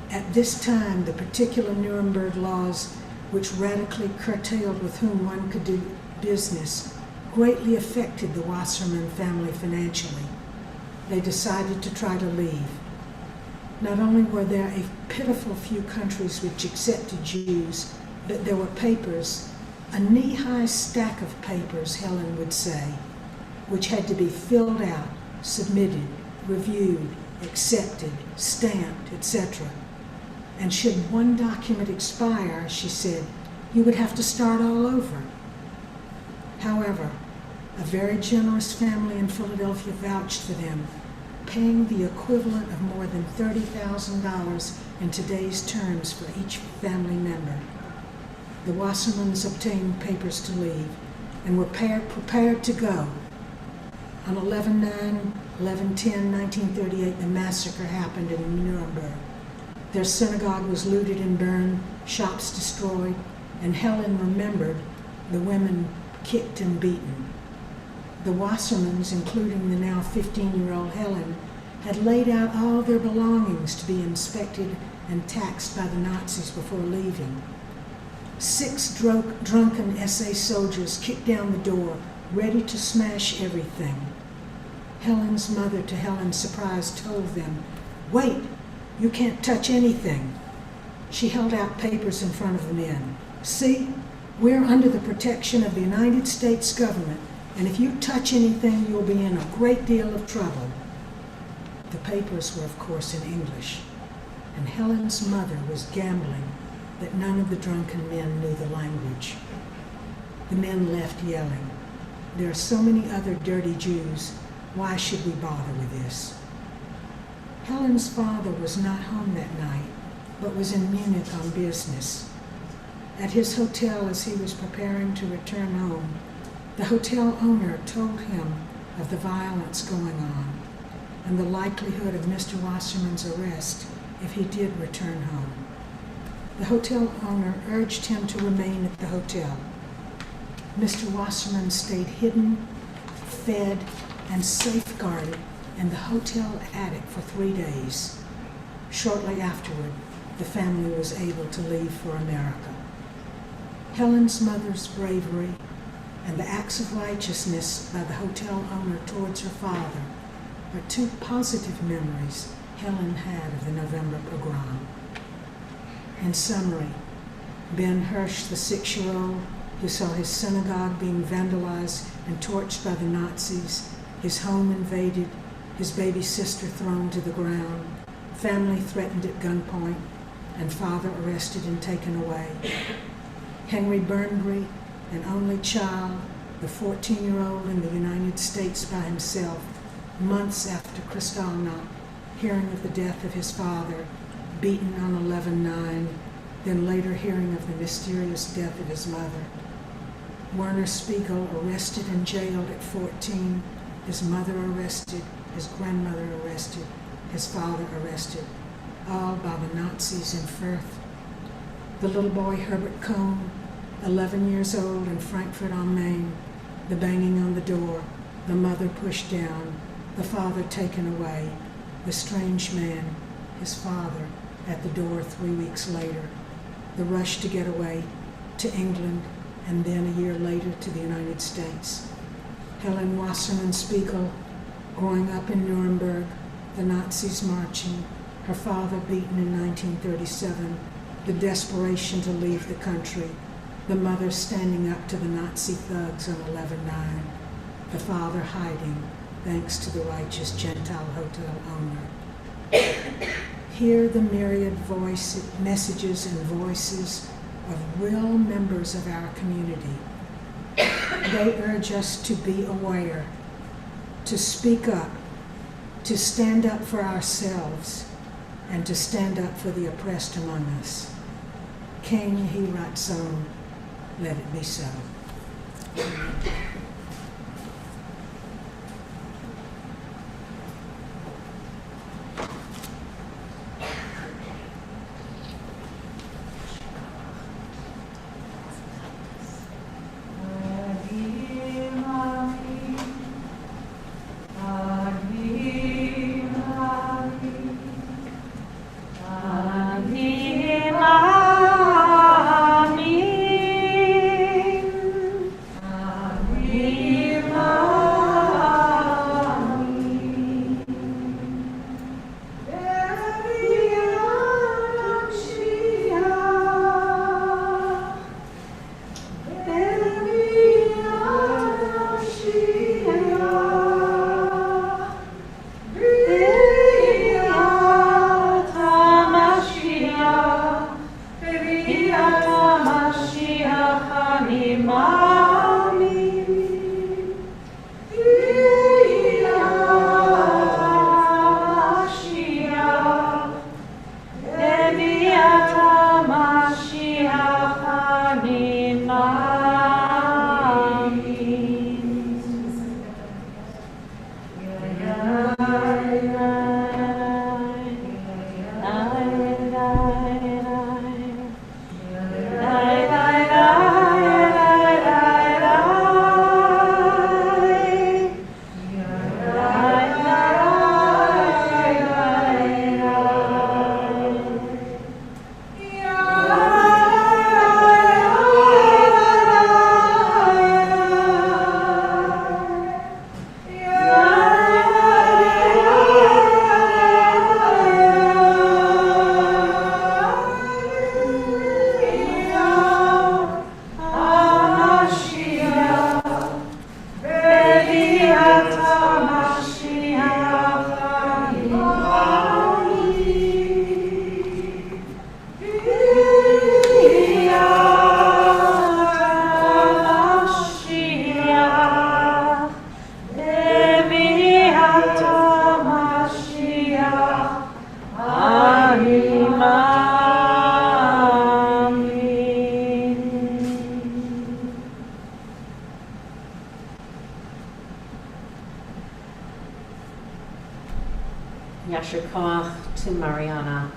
At this time, the particular Nuremberg laws, which radically curtailed with whom one could do business, greatly affected the Wasserman family financially. They decided to try to leave. Not only were there a pitiful few countries which accepted Jews, but there were papers, a knee-high stack of papers, Helen would say, which had to be filled out, submitted, reviewed, accepted, stamped, etc. And should one document expire, she said, you would have to start all over. However, a very generous family in Philadelphia vouched for them, paying the equivalent of more than $30,000 in today's terms for each family member. The Wassermans obtained papers to leave and were prepared to go. On 11/9/11/10/1938, the massacre happened in Nuremberg. Their synagogue was looted and burned, shops destroyed, and Helen remembered the women kicked and beaten. The Wassermans, including the now 15-year-old Helen, had laid out all their belongings to be inspected and taxed by the Nazis before leaving. 6 drunken SA soldiers kicked down the door, ready to smash everything. Helen's mother, to Helen's surprise, told them, "Wait, you can't touch anything." She held out papers in front of the men. "See, we're under the protection of the United States government, and if you touch anything, you'll be in a great deal of trouble. The papers were, of course, in English, and Helen's mother was gambling that none of the drunken men knew the language. The men left yelling, "There are so many other dirty Jews. Why should we bother with this?" Helen's father was not home that night, but was in Munich on business. At his hotel, as he was preparing to return home, the hotel owner told him of the violence going on and the likelihood of Mr. Wasserman's arrest if he did return home. The hotel owner urged him to remain at the hotel. Mr. Wasserman stayed hidden, fed, and safeguarded in the hotel attic for 3 days. Shortly afterward, the family was able to leave for America. Helen's mother's bravery and the acts of righteousness by the hotel owner towards her father are two positive memories Helen had of the November pogrom. In summary, Ben Hirsch, the 6-year-old who saw his synagogue being vandalized and torched by the Nazis, his home invaded, his baby sister thrown to the ground, family threatened at gunpoint, and father arrested and taken away. Henry Burnbury, an only child, the 14-year-old in the United States by himself, months after Kristallnacht, hearing of the death of his father, beaten on 11/9, then later hearing of the mysterious death of his mother. Werner Spiegel, arrested and jailed at 14, his mother arrested, his grandmother arrested, his father arrested, all by the Nazis in Fürth. The little boy Herbert Cohn, 11 years old in Frankfurt am Main, the banging on the door, the mother pushed down, the father taken away, the strange man, his father, at the door 3 weeks later, the rush to get away to England, and then a year later to the United States. Helen Wasserman Spiegel, growing up in Nuremberg, the Nazis marching, her father beaten in 1937, the desperation to leave the country, the mother standing up to the Nazi thugs on 11/9, the father hiding thanks to the righteous Gentile hotel owner. Hear the myriad messages and voices of real members of our community. They urge us to be aware, to speak up, to stand up for ourselves, and to stand up for the oppressed among us. King Yehi Ratzon, let it be so. Mariana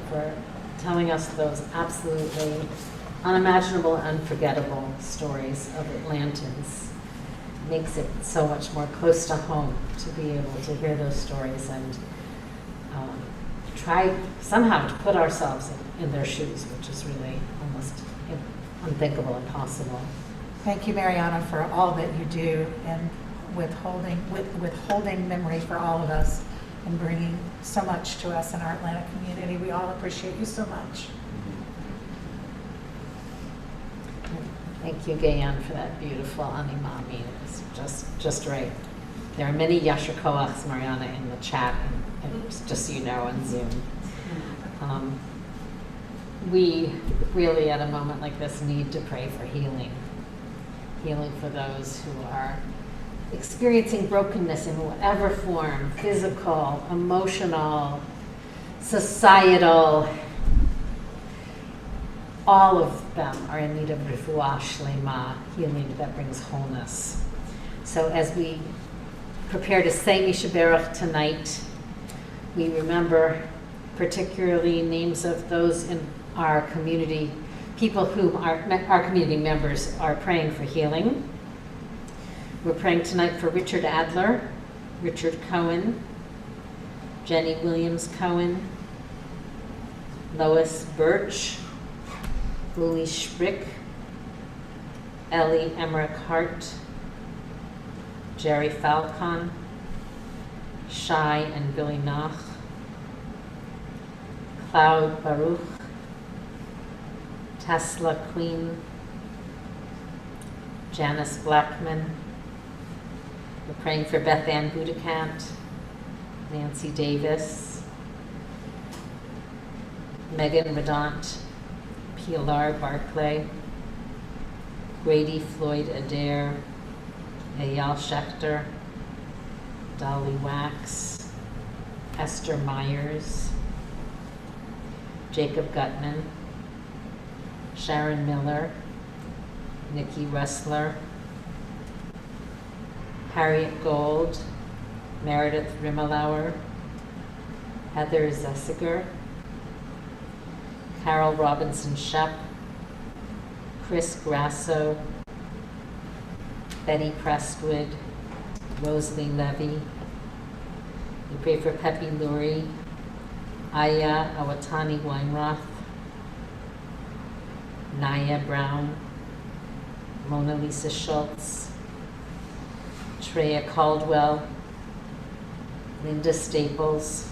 for telling us those absolutely unimaginable, unforgettable stories of Atlantans. Makes it so much more close to home to be able to hear those stories and try somehow to put ourselves in their shoes, which is really almost unthinkable, impossible. Thank you, Mariana, for all that you do and withholding memory for all of us and bringing so much to us in our Atlanta community. We all appreciate you so much. Thank you, Gayan, for that beautiful animami. It was just right. There are many Yasher Koachs, Mariana, in the chat, and just so you know, on Zoom. We really, at a moment like this, need to pray for healing. Healing for those who are experiencing brokenness in whatever form, physical, emotional, societal. All of them are in need of refuah shlema, healing that brings wholeness. So as we prepare to say Mishaberach tonight, we remember particularly names of those in our community, people whom our community members are praying for healing. We're praying tonight for Richard Adler, Richard Cohen, Jenny Williams Cohen, Lois Birch, Louis Sprick, Ellie Emmerich Hart, Jerry Falcon, Shai and Billy Nach, Cloud Baruch, Tesla Queen, Janice Blackman. We're praying for Beth Ann Budekant, Nancy Davis, Megan Redant, Pilar Barclay, Grady Floyd Adair, Eyal Schechter, Dolly Wax, Esther Myers, Jacob Gutman, Sharon Miller, Nikki Ressler, Harriet Gold, Meredith Rimmelauer, Heather Zessiger, Carol Robinson Shep, Chris Grasso, Betty Prestwood, Rosalie Levy. We pray for Pepe Lurie, Aya Awatani Weinroth, Naya Brown, Mona Lisa Schultz, Treya Caldwell, Linda Staples,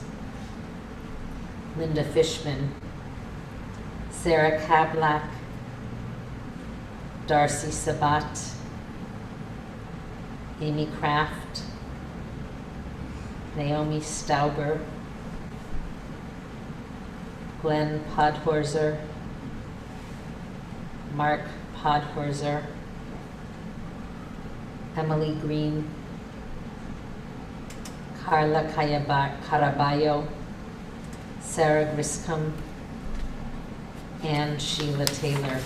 Linda Fishman, Sarah Kablak, Darcy Sabat, Amy Kraft, Naomi Stauber, Glenn Podhorzer, Mark Podhorzer, Emily Green, Carla Caraballo, Sarah Griscom, and Sheila Taylor.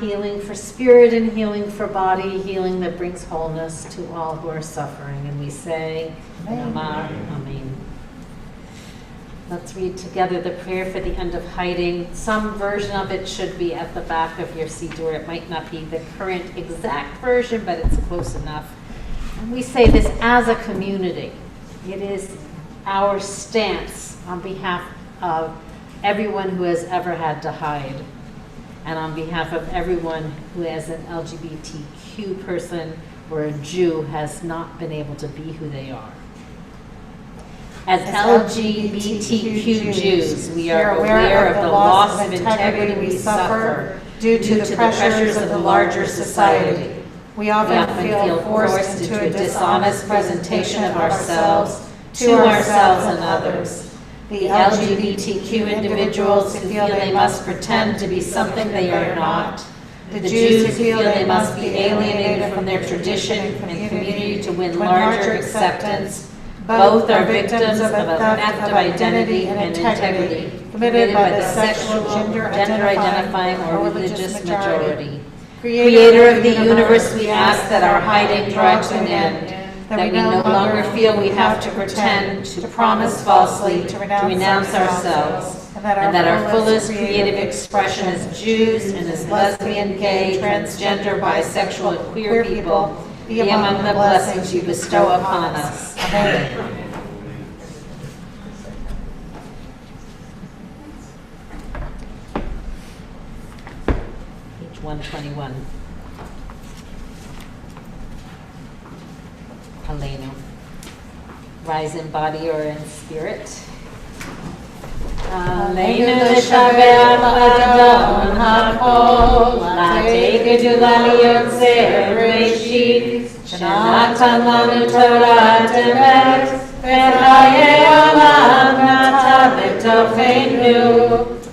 Healing for spirit and healing for body, healing that brings wholeness to all who are suffering. And we say, Amen. Let's read together the prayer for the end of hiding. Some version of it should be at the back of your Siddur. It might not be the current exact version, but it's close enough. And we say this as a community. It is our stance on behalf of everyone who has ever had to hide. and on behalf of everyone who as an LGBTQ person or a Jew has not been able to be who they are. As LGBTQ Jews, we are aware of the loss of integrity we suffer due to the pressures of the larger society. We often feel forced into a dishonest presentation of ourselves to ourselves and others. The LGBTQ individuals who feel they must pretend to be something they are not. The Jews who feel they must be alienated from their tradition and community to win larger acceptance. Both are victims of a theft of identity and integrity committed by the sexual, gender-identifying, or religious majority. Creator of the universe, we ask that our hiding draw to an end, that we no longer feel we have to pretend, to promise falsely, to renounce ourselves, and that our fullest creative expression as Jews and as lesbian, gay, transgender, bisexual, and queer people be among the blessings you bestow upon us. Amen. Page 121. Aleinu. Rise in body or in spirit. Aleinu l'shabeach Adon HaKol, l'atei gedula liyotzer Bereshit, shenatan lanu Torah emet, v'chayei olam natan b'tocheinu,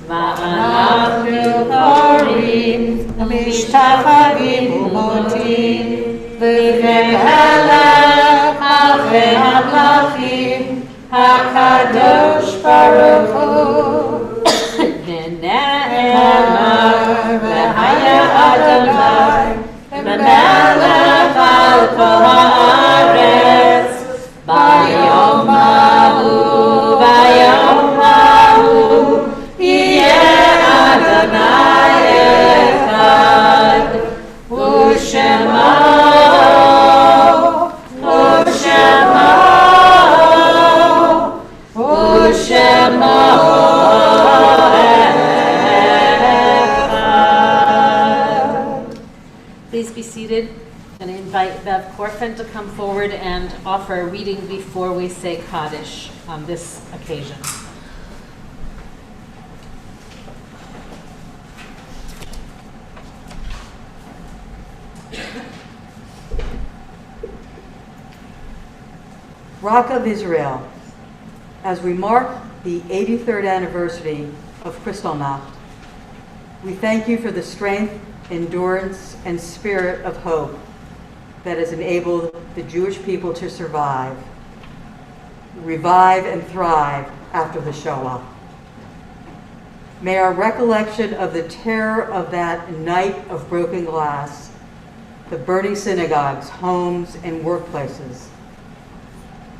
v'anachnu korim, mishtachavim u'modim, l'ifnei Melech Malchei Hamlachim, HaKadosh Baruch Hu, V'ne'emar v'haya Adonai, V'melech al kol haaretz, Bayom ha'u, Yeh Adonai echad, U'shemo, Please be seated and invite Bev Corfin to come forward and offer a reading before we say Kaddish on this occasion. Rock of Israel, as we mark the 83rd anniversary of Kristallnacht, we thank you for the strength, endurance, and spirit of hope that has enabled the Jewish people to survive, revive, and thrive after the Shoah. May our recollection of the terror of that night of broken glass, the burning synagogues, homes, and workplaces,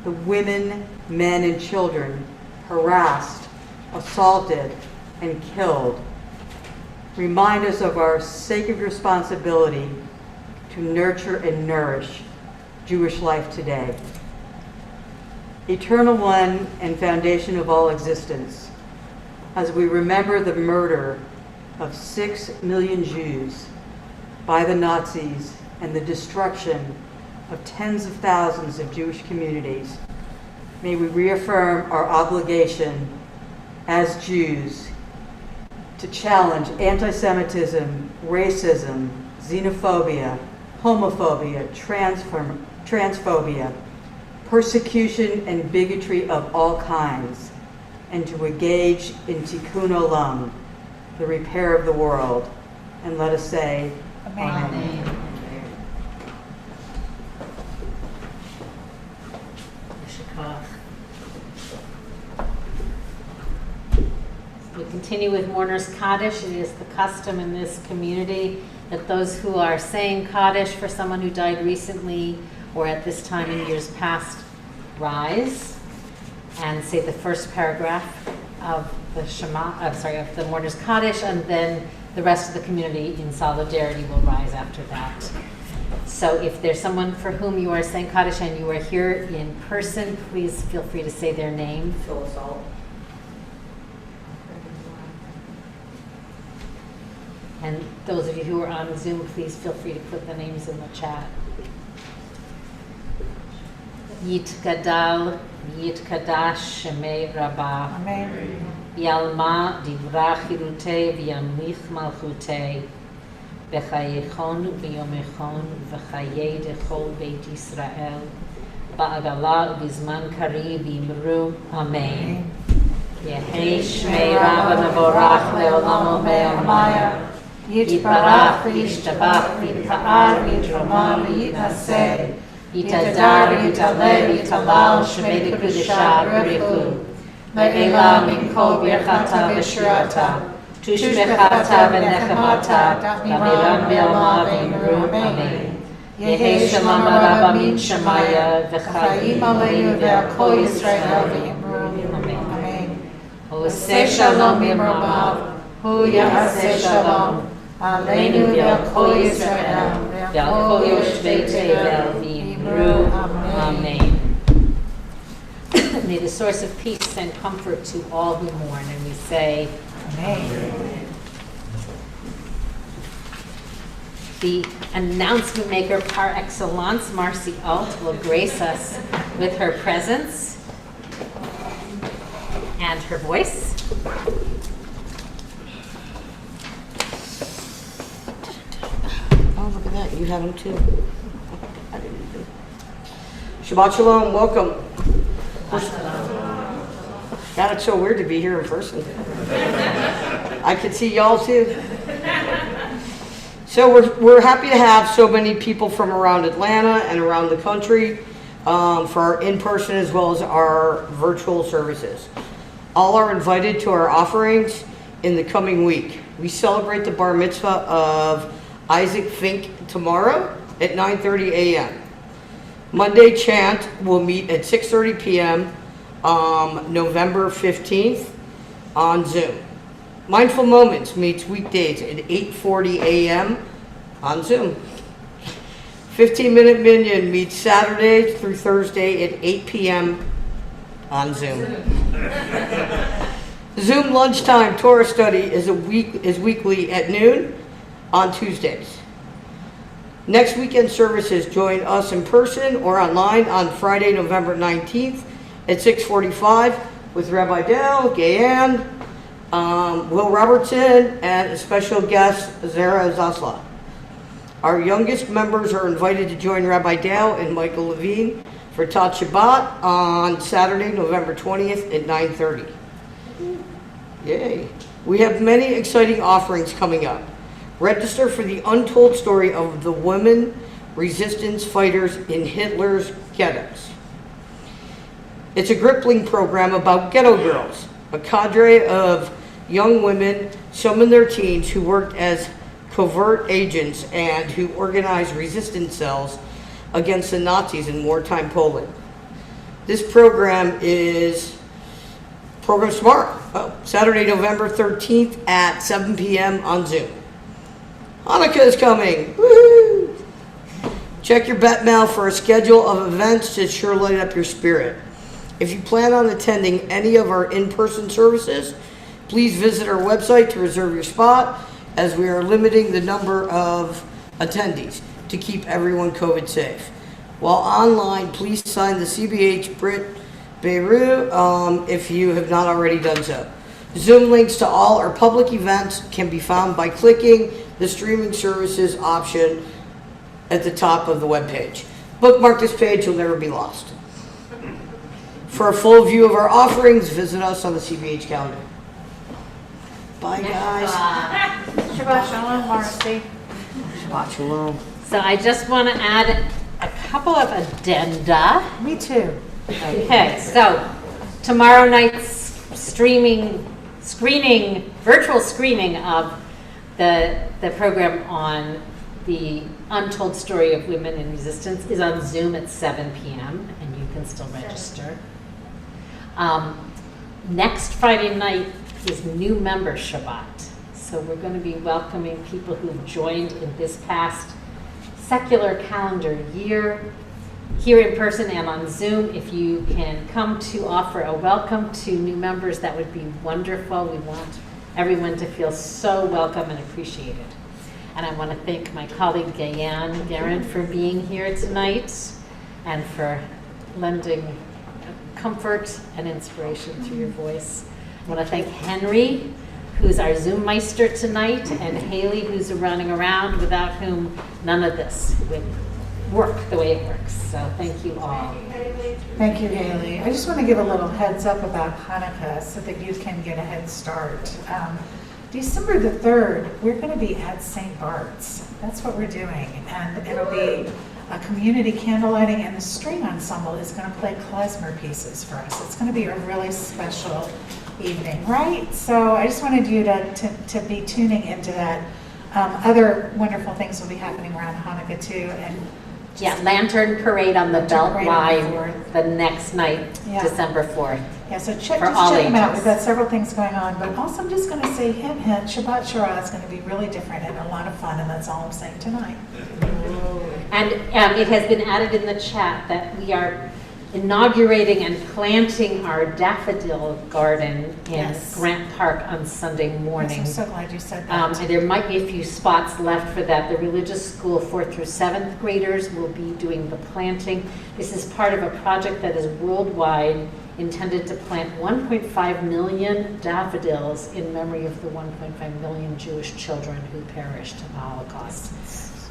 the women, men, and children harassed, assaulted, and killed, remind us of our sacred responsibility to nurture and nourish Jewish life today. Eternal One and foundation of all existence, as we remember the murder of 6 million Jews by the Nazis and the destruction of tens of thousands of Jewish communities, may we reaffirm our obligation as Jews to challenge anti-Semitism, racism, xenophobia, homophobia, transphobia, persecution and bigotry of all kinds, and to engage in tikkun olam, the repair of the world. And let us say, Amen. Amen. We continue with Mourner's Kaddish. It is the custom in this community that those who are saying Kaddish for someone who died recently or at this time in years past rise and say the first paragraph of the of the Mourner's Kaddish, and then the rest of the community in solidarity will rise after that. So if there's someone for whom you are saying Kaddish and you are here in person, please feel free to say their name. Phil Salt. those of you who are on Zoom, please feel free to put the names in the chat. Yitgadal, Yitkadash, Shemei Rabbah. Amen. Yalma divra chirutei v'yamlich malchutei b'chayechon v'yomechon v'chayei dechol beit Yisrael ba'agala v'zman kari v'imru Amen. Yehei Shmei Rabba Mevorach le'olam ve'amaya Yitbarach v'yishtabach v'yitpa'ar v'yitroma v'yitnaseh Yitadar v'yitaleh v'yitalal Shemei Kedusha B'richu Le'ela Minkol Birchata V'Shirata Tushbechata V'Nechemata Lamiram Be'alma V'Imru Amen Yehi Shalom Rabba Min Shemaya V'Chayim Aleinu Ve'Kol Yisrael V'Imru Amen Oseh Shalom Imramav Hu Yaseh Shalom Aleinu Ve'Kol Yisrael Ve'Kol Yoshvei Tevel V'Imru Amen. May the source of peace send comfort to all who mourn, and we say, Amen. the announcement maker par excellence, Marcy Alt, will grace us with her presence and her voice. Oh, look at that. You have them too. I didn't even. Shabbat Shalom. Welcome. God, it's so weird to be here in person. I could see y'all too. So we're happy to have so many people from around Atlanta and around the country for our in-person as well as our virtual services. All are invited to our offerings in the coming week. We celebrate the bar mitzvah of Isaac Fink tomorrow at 9:30 a.m. Monday chant will meet at 6:30 p.m. November 15th on Zoom. Mindful Moments meets weekdays at 8:40 a.m. on Zoom. 15-Minute Minyan meets Saturday through Thursday at 8 p.m. on Zoom. Zoom lunchtime Torah study is weekly at noon on Tuesdays. Next weekend services join us in person or online on Friday, November 19th at 6:45 with Rabbi Dale, Gayan, Will Robertson, and a special guest, Zara Zasla. Our youngest members are invited to join Rabbi Dale and Michael Levine for Tat Shabbat on Saturday, November 20th at 9:30. Yay. We have many exciting offerings coming up. Register for the untold story of the women resistance fighters in Hitler's ghettos. It's a Grippling program about ghetto girls, a cadre of young women, some in their teens, who worked as covert agents and who organized resistance cells against the Nazis in wartime Poland. This program is tomorrow, Saturday, November 13th at 7 p.m. on Zoom. Hanukkah is coming. Woo-hoo! Check your bet mail for a schedule of events to sure light up your spirit. If you plan on attending any of our in-person services, please visit our website to reserve your spot, as we are limiting the number of attendees to keep everyone COVID safe. While online, please sign the CBH Brit Beirut if you have not already done so. Zoom links to all our public events can be found by clicking the streaming services option at the top of the webpage. Bookmark this page, you'll never be lost. For a full view of our offerings, visit us on the CBH calendar. Bye, guys. Shabbat Shalom, Marcy. Shabbat Shalom. So I just want to add a couple of addenda. Me too. Okay, so tomorrow night's virtual screening of the program on the untold story of women in resistance is on Zoom at 7 p.m. and you can still register. Next Friday night is new member Shabbat. So we're going to be welcoming people who've joined in this past secular calendar year here in person and on Zoom. If you can come to offer a welcome to new members, that would be wonderful. We want everyone to feel so welcome and appreciated. And I want to thank my colleague Gayan for being here tonight and for lending comfort and inspiration through your voice. I want to thank Henry, who's our Zoom Meister tonight, and Haley, who's running around, without whom none of this would work the way it works. So thank you all. Thank you, Haley. I just want to give a little heads up about Hanukkah so that you can get a head start. December the 3rd, we're going to be at St. Bart's. That's what we're doing. And it'll be a community candlelighting, and the string ensemble is going to play klezmer pieces for us. It's going to be a really special evening, right? So I just wanted you to be tuning into that. Other wonderful things will be happening around Hanukkah too. And Yeah, Lantern Parade on the Belt Parade on the Line 4th. the next night, Yeah. December 4th. yeah, so For just all check them out. ages. We've got several things going on, but also I'm just going to say hint, hint, Shabbat Shara is going to be really different and a lot of fun, and that's all I'm saying tonight. And it has been added in the chat that we are inaugurating and planting our daffodil garden in Yes. Grant Park on Sunday Yes, morning. I'm so glad you said that. And there might be a few spots left for that. The religious school 4th through 7th graders will be doing the planting. This is part of a project that is worldwide, intended to plant 1.5 million daffodils in memory of the 1.5 million Jewish children who perished in the Holocaust.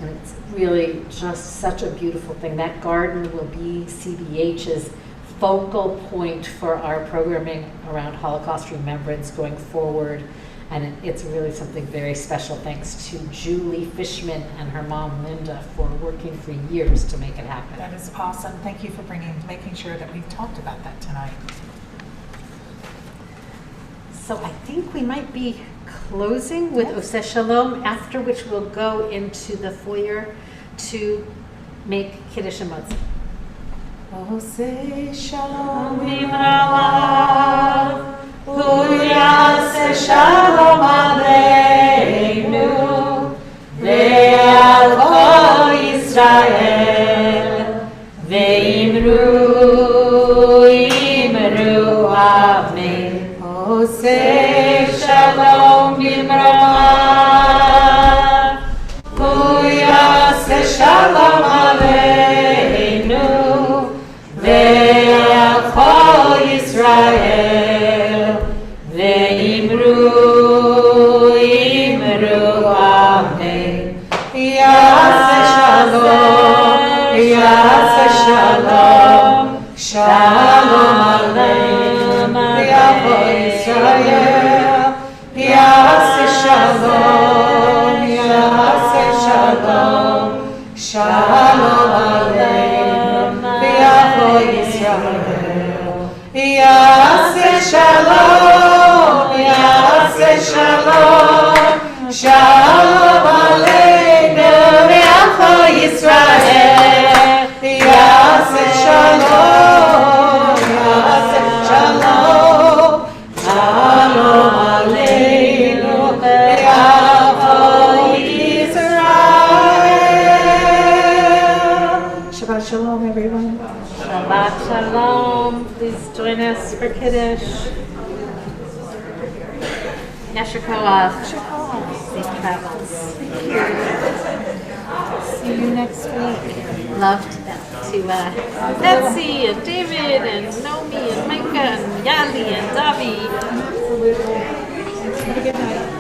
And it's really just such a beautiful thing. That garden will be CBH's focal point for our programming around Holocaust remembrance going forward. And it's really something very special. Thanks to Julie Fishman and her mom, Linda, for working for years to make it happen. That is awesome. Thank you for making sure that we've talked about that tonight. So I think we might be closing with Oseh Shalom, after which we'll go into the foyer to make Kiddush and Matzah. Oseh Shalom Uyase shalom aleinu ve'al kol Yisrael ve'imru amen. Oseh shalom bimrama Uyase shalom aleinu ve'al kol Yisrael ve'imru amen. Yaseh shalom, shalom aleinu ve'al kol Yisrael. Yaseh shalom, shalom aleinu ve'al kol Yisrael. Yaseh shalom, shalom aleinu ve'al kol Yisrael. Yaseh shalom, shalom aleinu ve'al kol Yisrael. Shabbat Shalom, everyone. Shabbat Shalom. Please join us for Kiddush. Yasher Koach. Safe travels. See you next week. Loved that to Betsy and David and Nomi and Micah and Yali and Davi. Have a good night.